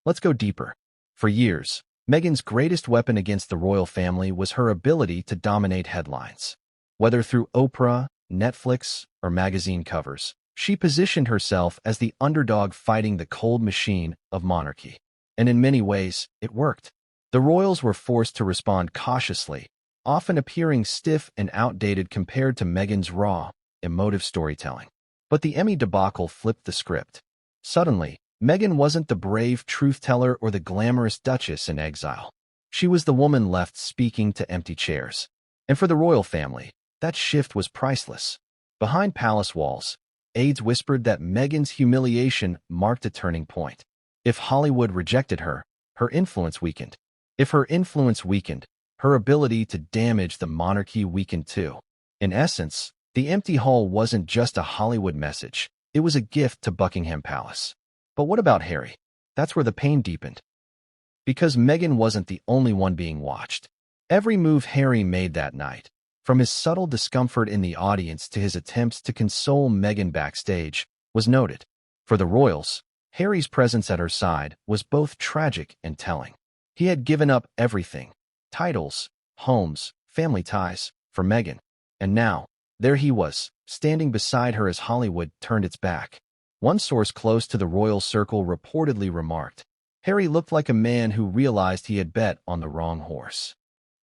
Let's go deeper. For years, Meghan's greatest weapon against the royal family was her ability to dominate headlines. Whether through Oprah, Netflix, or magazine covers, she positioned herself as the underdog fighting the cold machine of monarchy. And in many ways, it worked. The royals were forced to respond cautiously, often appearing stiff and outdated compared to Meghan's raw, emotive storytelling. But the Emmy debacle flipped the script. Suddenly, Meghan wasn't the brave truth-teller or the glamorous duchess in exile. She was the woman left speaking to empty chairs. And for the royal family, that shift was priceless. Behind palace walls, aides whispered that Meghan's humiliation marked a turning point. If Hollywood rejected her, her influence weakened. If her influence weakened, her ability to damage the monarchy weakened too. In essence, the empty hall wasn't just a Hollywood message, it was a gift to Buckingham Palace. But what about Harry? That's where the pain deepened. Because Meghan wasn't the only one being watched. Every move Harry made that night, from his subtle discomfort in the audience to his attempts to console Meghan backstage, was noted. For the royals, Harry's presence at her side was both tragic and telling. He had given up everything, titles, homes, family ties, for Meghan. And now, there he was, standing beside her as Hollywood turned its back. One source close to the royal circle reportedly remarked, Harry looked like a man who realized he had bet on the wrong horse.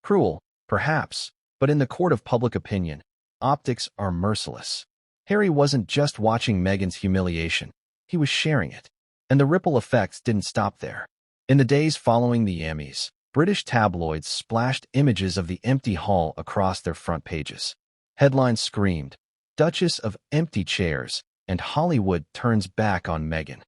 Cruel, perhaps, but in the court of public opinion, optics are merciless. Harry wasn't just watching Meghan's humiliation, he was sharing it. And the ripple effects didn't stop there. In the days following the Emmys, British tabloids splashed images of the empty hall across their front pages. Headlines screamed, Duchess of Empty Chairs, and Hollywood turns back on Meghan.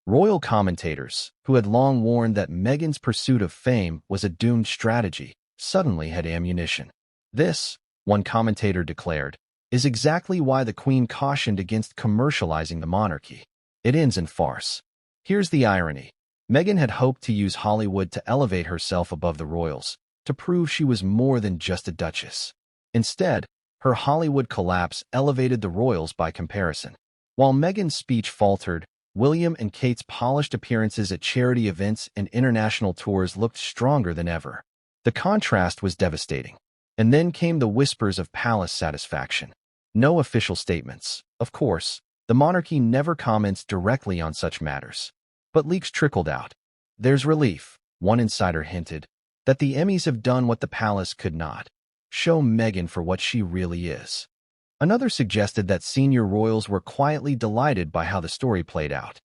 Royal commentators, who had long warned that Meghan's pursuit of fame was a doomed strategy, suddenly had ammunition. This, one commentator declared, is exactly why the Queen cautioned against commercializing the monarchy. It ends in farce. Here's the irony. Meghan had hoped to use Hollywood to elevate herself above the royals, to prove she was more than just a duchess. Instead, her Hollywood collapse elevated the royals by comparison. While Meghan's speech faltered, William and Kate's polished appearances at charity events and international tours looked stronger than ever. The contrast was devastating. And then came the whispers of palace satisfaction. No official statements. Of course, the monarchy never comments directly on such matters. But leaks trickled out. There's relief, one insider hinted, that the Emmys have done what the palace could not. Show Meghan for what she really is. Another suggested that senior royals were quietly delighted by how the story played out.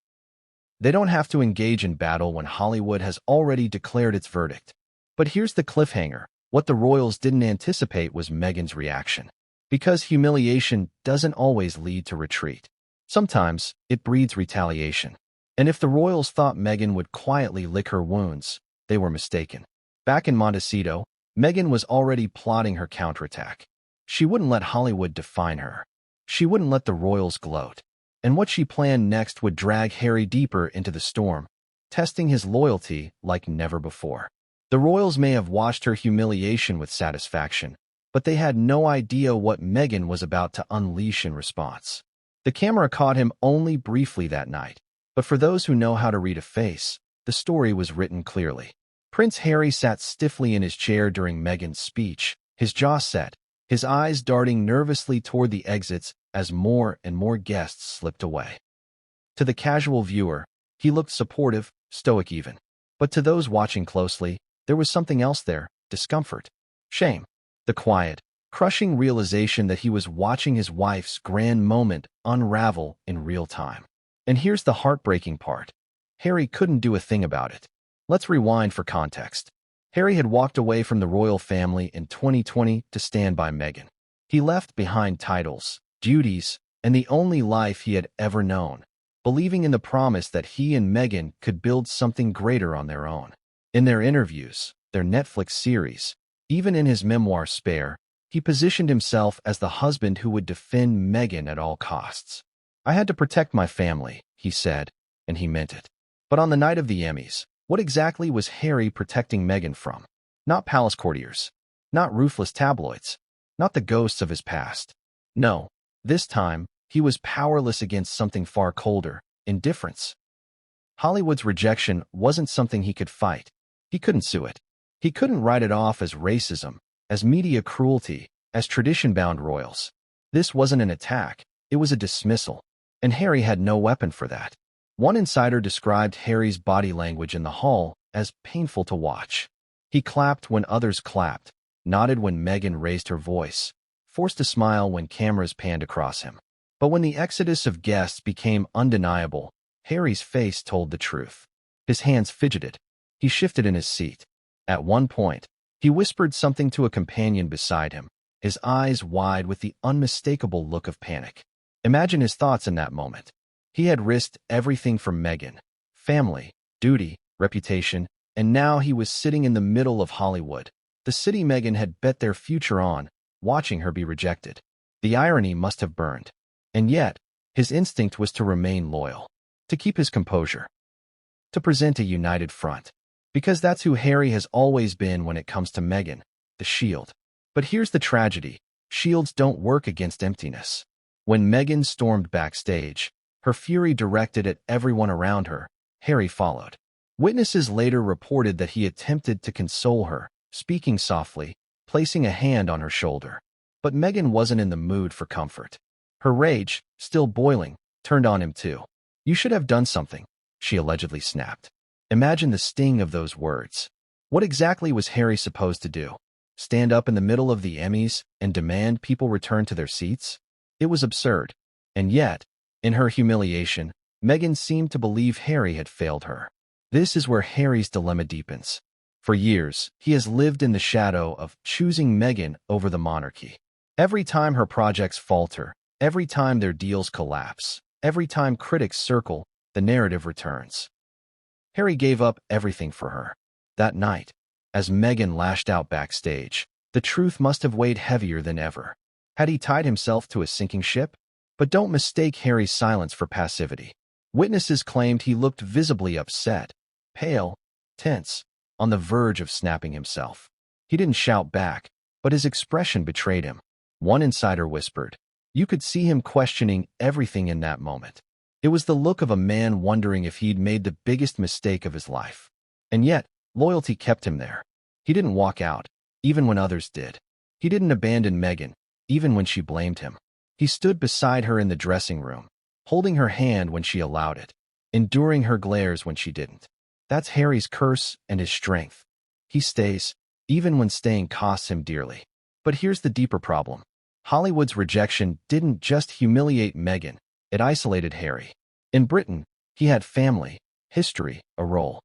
They don't have to engage in battle when Hollywood has already declared its verdict. But here's the cliffhanger. What the royals didn't anticipate was Meghan's reaction. Because humiliation doesn't always lead to retreat. Sometimes, it breeds retaliation. And if the royals thought Meghan would quietly lick her wounds, they were mistaken. Back in Montecito, Meghan was already plotting her counterattack. She wouldn't let Hollywood define her. She wouldn't let the royals gloat. And what she planned next would drag Harry deeper into the storm, testing his loyalty like never before. The royals may have watched her humiliation with satisfaction, but they had no idea what Meghan was about to unleash in response. The camera caught him only briefly that night, but for those who know how to read a face, the story was written clearly. Prince Harry sat stiffly in his chair during Meghan's speech, his jaw set, his eyes darting nervously toward the exits as more and more guests slipped away. To the casual viewer, he looked supportive, stoic even. But to those watching closely, there was something else there: discomfort, shame, the quiet, crushing realization that he was watching his wife's grand moment unravel in real time. And here's the heartbreaking part. Harry couldn't do a thing about it. Let's rewind for context. Harry had walked away from the royal family in 2020 to stand by Meghan. He left behind titles, duties, and the only life he had ever known, believing in the promise that he and Meghan could build something greater on their own. In their interviews, their Netflix series, even in his memoir Spare, he positioned himself as the husband who would defend Meghan at all costs. "I had to protect my family," he said, and he meant it. But on the night of the Emmys, what exactly was Harry protecting Meghan from? Not palace courtiers, not ruthless tabloids, not the ghosts of his past. No, this time, he was powerless against something far colder: indifference. Hollywood's rejection wasn't something he could fight. He couldn't sue it. He couldn't write it off as racism, as media cruelty, as tradition-bound royals. This wasn't an attack, it was a dismissal, and Harry had no weapon for that. One insider described Harry's body language in the hall as painful to watch. He clapped when others clapped, nodded when Meghan raised her voice, forced a smile when cameras panned across him. But when the exodus of guests became undeniable, Harry's face told the truth. His hands fidgeted. He shifted in his seat. At one point, he whispered something to a companion beside him, his eyes wide with the unmistakable look of panic. Imagine his thoughts in that moment. He had risked everything for Meghan: family, duty, reputation, and now he was sitting in the middle of Hollywood, the city Meghan had bet their future on, watching her be rejected. The irony must have burned. And yet, his instinct was to remain loyal, to keep his composure, to present a united front. Because that's who Harry has always been when it comes to Meghan, the shield. But here's the tragedy: shields don't work against emptiness. When Meghan stormed backstage, her fury directed at everyone around her, Harry followed. Witnesses later reported that he attempted to console her, speaking softly, placing a hand on her shoulder. But Meghan wasn't in the mood for comfort. Her rage, still boiling, turned on him too. "You should have done something," she allegedly snapped. Imagine the sting of those words. What exactly was Harry supposed to do? Stand up in the middle of the Emmys and demand people return to their seats? It was absurd. And yet, in her humiliation, Meghan seemed to believe Harry had failed her. This is where Harry's dilemma deepens. For years, he has lived in the shadow of choosing Meghan over the monarchy. Every time her projects falter, every time their deals collapse, every time critics circle, the narrative returns. Harry gave up everything for her. That night, as Meghan lashed out backstage, the truth must have weighed heavier than ever. Had he tied himself to a sinking ship? But don't mistake Harry's silence for passivity. Witnesses claimed he looked visibly upset, pale, tense, on the verge of snapping himself. He didn't shout back, but his expression betrayed him. One insider whispered, "You could see him questioning everything in that moment." It was the look of a man wondering if he'd made the biggest mistake of his life. And yet, loyalty kept him there. He didn't walk out, even when others did. He didn't abandon Meghan, even when she blamed him. He stood beside her in the dressing room, holding her hand when she allowed it, enduring her glares when she didn't. That's Harry's curse and his strength. He stays, even when staying costs him dearly. But here's the deeper problem. Hollywood's rejection didn't just humiliate Meghan, it isolated Harry. In Britain, he had family, history, a role.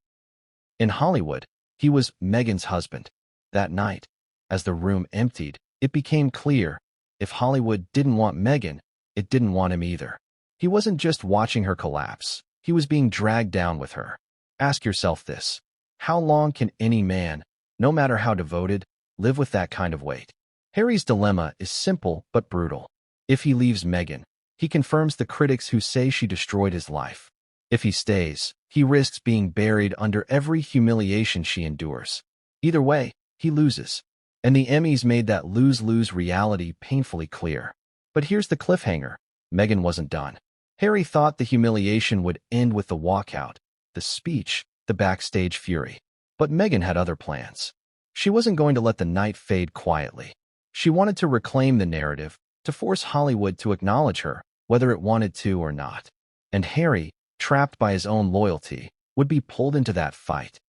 In Hollywood, he was Meghan's husband. That night, as the room emptied, it became clear: if Hollywood didn't want Meghan, it didn't want him either. He wasn't just watching her collapse. He was being dragged down with her. Ask yourself this. How long can any man, no matter how devoted, live with that kind of weight? Harry's dilemma is simple but brutal. If he leaves Meghan, he confirms the critics who say she destroyed his life. If he stays, he risks being buried under every humiliation she endures. Either way, he loses. And the Emmys made that lose-lose reality painfully clear. But here's the cliffhanger. Meghan wasn't done. Harry thought the humiliation would end with the walkout, the speech, the backstage fury. But Meghan had other plans. She wasn't going to let the night fade quietly. She wanted to reclaim the narrative, to force Hollywood to acknowledge her, whether it wanted to or not. And Harry, trapped by his own loyalty, would be pulled into that fight,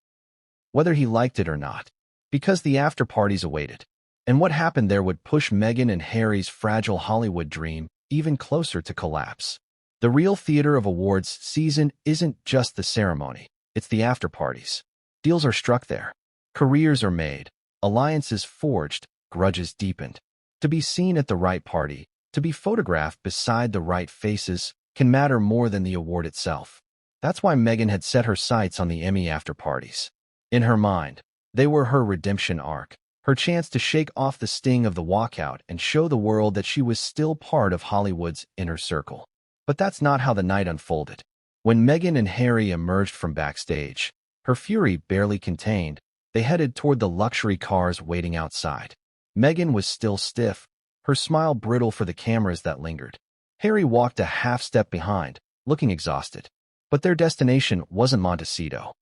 whether he liked it or not, because the after-parties awaited. And what happened there would push Meghan and Harry's fragile Hollywood dream even closer to collapse. The real theater of awards season isn't just the ceremony, it's the after-parties. Deals are struck there. Careers are made, alliances forged, grudges deepened. To be seen at the right party, to be photographed beside the right faces, can matter more than the award itself. That's why Meghan had set her sights on the Emmy after-parties. In her mind, they were her redemption arc, her chance to shake off the sting of the walkout and show the world that she was still part of Hollywood's inner circle. But that's not how the night unfolded. When Meghan and Harry emerged from backstage, her fury barely contained, they headed toward the luxury cars waiting outside. Meghan was still stiff, her smile brittle for the cameras that lingered. Harry walked a half-step behind, looking exhausted. But their destination wasn't Montecito.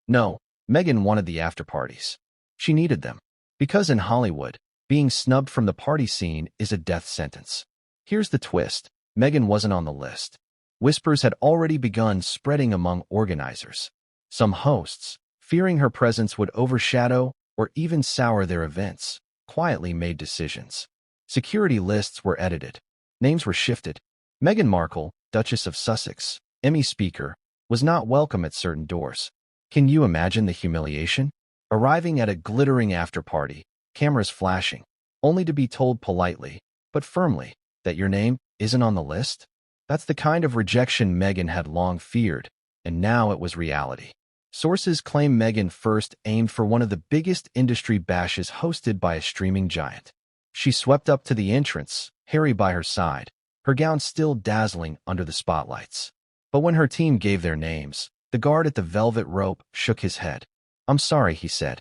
No, Meghan wanted the after-parties. She needed them. Because in Hollywood, being snubbed from the party scene is a death sentence. Here's the twist. Meghan wasn't on the list. Whispers had already begun spreading among organizers. Some hosts, fearing her presence would overshadow or even sour their events, quietly made decisions. Security lists were edited. Names were shifted. Meghan Markle, Duchess of Sussex, Emmy speaker, was not welcome at certain doors. Can you imagine the humiliation? Arriving at a glittering after-party, cameras flashing, only to be told politely, but firmly, that your name isn't on the list? That's the kind of rejection Meghan had long feared, and now it was reality. Sources claim Meghan first aimed for one of the biggest industry bashes hosted by a streaming giant. She swept up to the entrance, Harry by her side, her gown still dazzling under the spotlights. But when her team gave their names, the guard at the velvet rope shook his head. "I'm sorry," he said.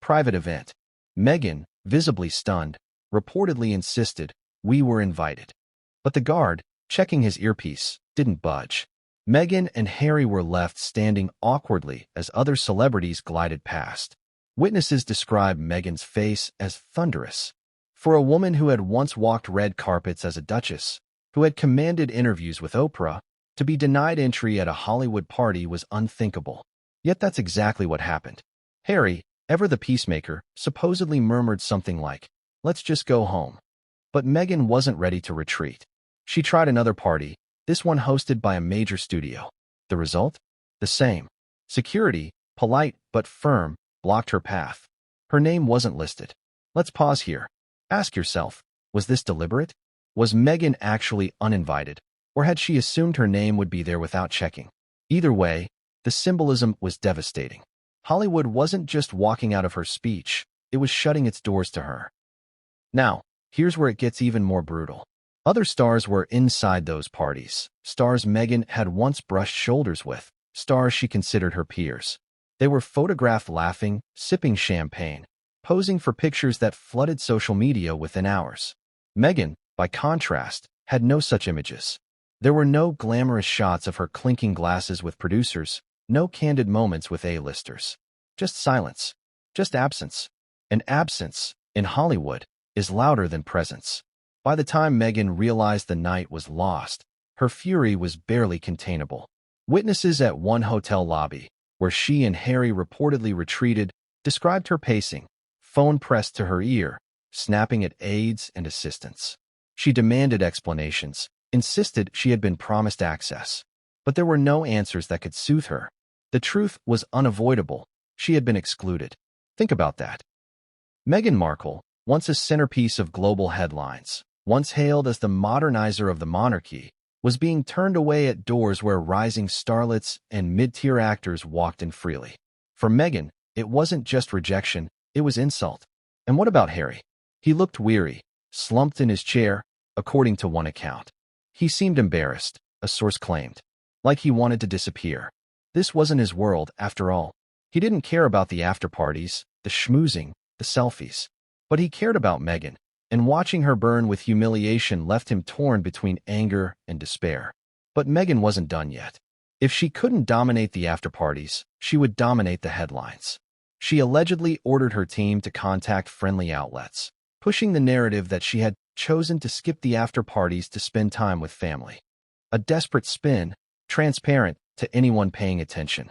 Private event. Meghan, visibly stunned, reportedly insisted, "We were invited." But the guard, checking his earpiece, didn't budge. Meghan and Harry were left standing awkwardly as other celebrities glided past. Witnesses describe Meghan's face as thunderous. For a woman who had once walked red carpets as a duchess, who had commanded interviews with Oprah, to be denied entry at a Hollywood party was unthinkable. Yet that's exactly what happened. Harry, ever the peacemaker, supposedly murmured something like, "Let's just go home." But Meghan wasn't ready to retreat. She tried another party, this one hosted by a major studio. The result? The same. Security, polite but firm, blocked her path. Her name wasn't listed. Let's pause here. Ask yourself, was this deliberate? Was Meghan actually uninvited, or had she assumed her name would be there without checking? Either way, the symbolism was devastating. Hollywood wasn't just walking out of her speech, it was shutting its doors to her. Now, here's where it gets even more brutal. Other stars were inside those parties, stars Meghan had once brushed shoulders with, stars she considered her peers. They were photographed laughing, sipping champagne, posing for pictures that flooded social media within hours. Meghan, by contrast, had no such images. There were no glamorous shots of her clinking glasses with producers, no candid moments with A-listers. Just silence. Just absence. And absence, in Hollywood, is louder than presence. By the time Meghan realized the night was lost, her fury was barely containable. Witnesses at one hotel lobby, where she and Harry reportedly retreated, described her pacing, phone pressed to her ear, snapping at aides and assistants. She demanded explanations, insisted she had been promised access. But there were no answers that could soothe her. The truth was unavoidable. She had been excluded. Think about that. Meghan Markle, once a centerpiece of global headlines, once hailed as the modernizer of the monarchy, was being turned away at doors where rising starlets and mid-tier actors walked in freely. For Meghan, it wasn't just rejection, it was insult. And what about Harry? He looked weary, slumped in his chair, according to one account. He seemed embarrassed, a source claimed, like he wanted to disappear. This wasn't his world, after all. He didn't care about the after-parties, the schmoozing, the selfies. But he cared about Meghan, and watching her burn with humiliation left him torn between anger and despair. But Meghan wasn't done yet. If she couldn't dominate the after-parties, she would dominate the headlines. She allegedly ordered her team to contact friendly outlets, pushing the narrative that she had chosen to skip the after-parties to spend time with family. A desperate spin, transparent to anyone paying attention.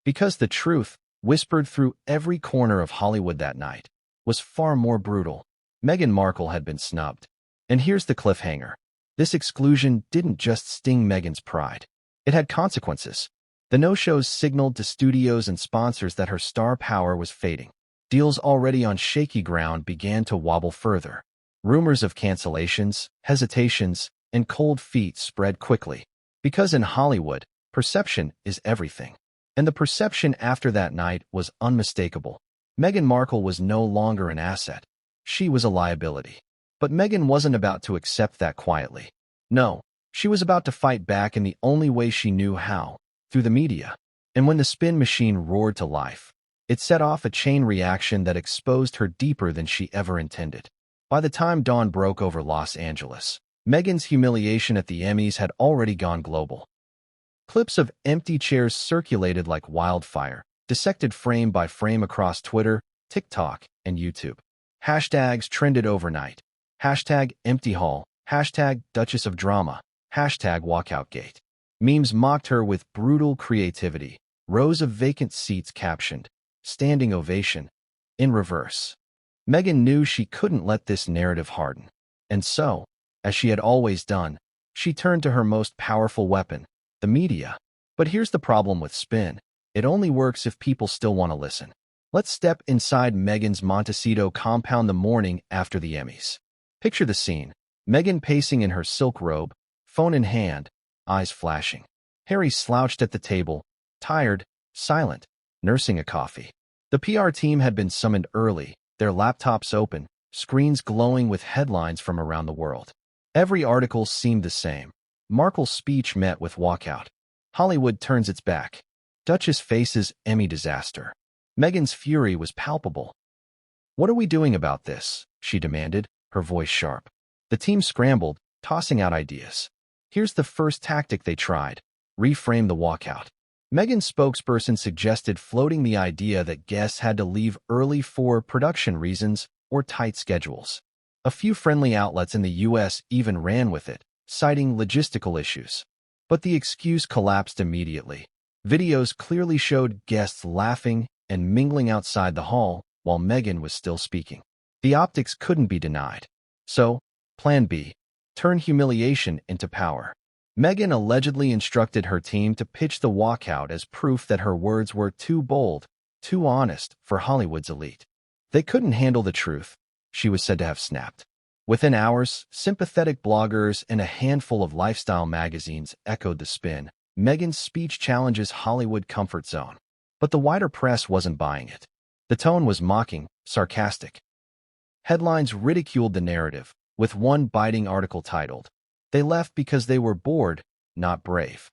Because the truth, whispered through every corner of Hollywood that night, was far more brutal. Meghan Markle had been snubbed. And here's the cliffhanger. This exclusion didn't just sting Meghan's pride. It had consequences. The no-shows signaled to studios and sponsors that her star power was fading. Deals already on shaky ground began to wobble further. Rumors of cancellations, hesitations, and cold feet spread quickly. Because in Hollywood, perception is everything. And the perception after that night was unmistakable. Meghan Markle was no longer an asset. She was a liability. But Meghan wasn't about to accept that quietly. No, she was about to fight back in the only way she knew how, through the media. And when the spin machine roared to life, it set off a chain reaction that exposed her deeper than she ever intended. By the time dawn broke over Los Angeles, Meghan's humiliation at the Emmys had already gone global. Clips of empty chairs circulated like wildfire, dissected frame by frame across Twitter, TikTok, and YouTube. Hashtags trended overnight. Hashtag empty hall, hashtag Duchess of Drama, hashtag walkoutgate. Memes mocked her with brutal creativity. Rows of vacant seats captioned, standing ovation, in reverse. Meghan knew she couldn't let this narrative harden. And so, as she had always done, she turned to her most powerful weapon, the media. But here's the problem with spin. It only works if people still want to listen. Let's step inside Meghan's Montecito compound the morning after the Emmys. Picture the scene. Meghan pacing in her silk robe, phone in hand, eyes flashing. Harry slouched at the table, tired, silent, nursing a coffee. The PR team had been summoned early, their laptops open, screens glowing with headlines from around the world. Every article seemed the same. Markle's speech met with walkout. Hollywood turns its back. Duchess faces Emmy disaster. Meghan's fury was palpable. "What are we doing about this?" she demanded, her voice sharp. The team scrambled, tossing out ideas. Here's the first tactic they tried: reframe the walkout. Meghan's spokesperson suggested floating the idea that guests had to leave early for production reasons or tight schedules. A few friendly outlets in the U.S. even ran with it, citing logistical issues. But the excuse collapsed immediately. Videos clearly showed guests laughing and mingling outside the hall while Meghan was still speaking. The optics couldn't be denied. So, Plan B. Turn humiliation into power. Meghan allegedly instructed her team to pitch the walkout as proof that her words were too bold, too honest for Hollywood's elite. They couldn't handle the truth, she was said to have snapped. Within hours, sympathetic bloggers and a handful of lifestyle magazines echoed the spin. Meghan's speech challenges Hollywood comfort zone. But the wider press wasn't buying it. The tone was mocking, sarcastic. Headlines ridiculed the narrative, with one biting article titled, "They left because they were bored, not brave."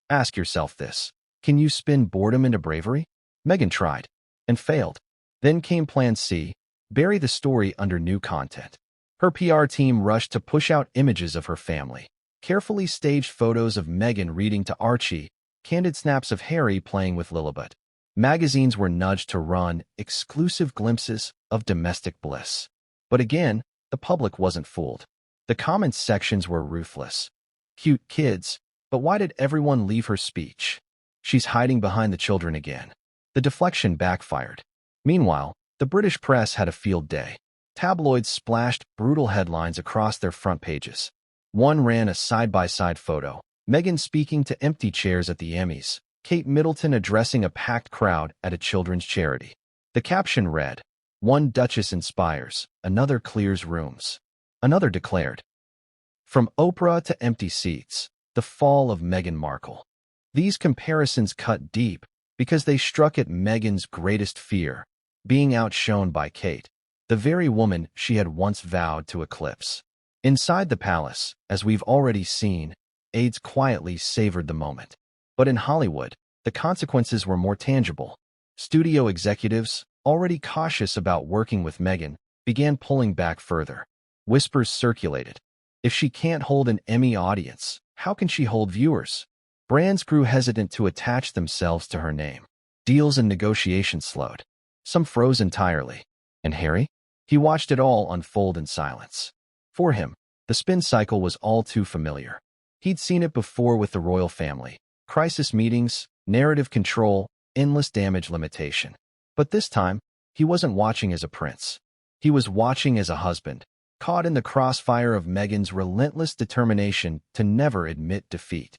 Ask yourself this: can you spin boredom into bravery? Meghan tried, and failed. Then came Plan C: bury the story under new content. Her PR team rushed to push out images of her family. Carefully staged photos of Meghan reading to Archie, candid snaps of Harry playing with Lilibet. Magazines were nudged to run exclusive glimpses of domestic bliss. But again, the public wasn't fooled. The comments sections were ruthless. "Cute kids, but why did everyone leave her speech? She's hiding behind the children again." The deflection backfired. Meanwhile, the British press had a field day. Tabloids splashed brutal headlines across their front pages. One ran a side-by-side photo: Meghan speaking to empty chairs at the Emmys, Kate Middleton addressing a packed crowd at a children's charity. The caption read, "One Duchess inspires, another clears rooms." Another declared, From Oprah to empty seats, the fall of Meghan Markle. These comparisons cut deep because they struck at Meghan's greatest fear, being outshone by Kate, the very woman she had once vowed to eclipse. Inside the palace, as we've already seen, aides quietly savored the moment. But in Hollywood, the consequences were more tangible. Studio executives, already cautious about working with Meghan, began pulling back further. Whispers circulated. If she can't hold an Emmy audience, how can she hold viewers? Brands grew hesitant to attach themselves to her name. Deals and negotiations slowed. Some froze entirely. And Harry? He watched it all unfold in silence. For him, the spin cycle was all too familiar. He'd seen it before with the royal family. Crisis meetings, narrative control, endless damage limitation. But this time, he wasn't watching as a prince. He was watching as a husband, caught in the crossfire of Meghan's relentless determination to never admit defeat.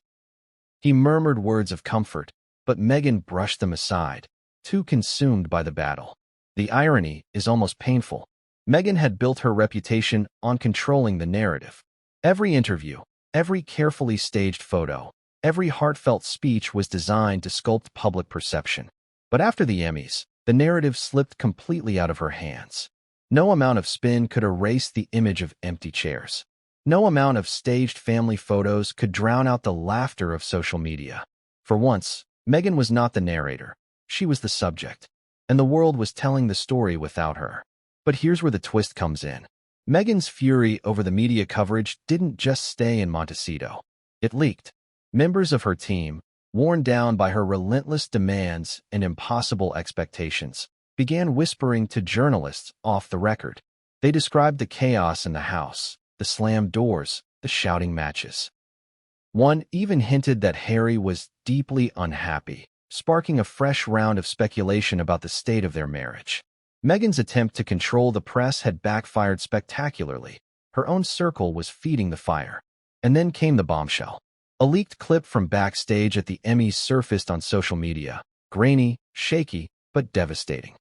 He murmured words of comfort, but Meghan brushed them aside, too consumed by the battle. The irony is almost painful. Meghan had built her reputation on controlling the narrative. Every interview, every carefully staged photo, every heartfelt speech was designed to sculpt public perception. But after the Emmys, the narrative slipped completely out of her hands. No amount of spin could erase the image of empty chairs. No amount of staged family photos could drown out the laughter of social media. For once, Meghan was not the narrator. She was the subject. And the world was telling the story without her. But here's where the twist comes in. Meghan's fury over the media coverage didn't just stay in Montecito. It leaked. Members of her team, worn down by her relentless demands and impossible expectations, began whispering to journalists off the record. They described the chaos in the house, the slammed doors, the shouting matches. One even hinted that Harry was deeply unhappy, sparking a fresh round of speculation about the state of their marriage. Meghan's attempt to control the press had backfired spectacularly. Her own circle was feeding the fire. And then came the bombshell. A leaked clip from backstage at the Emmys surfaced on social media. Grainy, shaky, but devastating.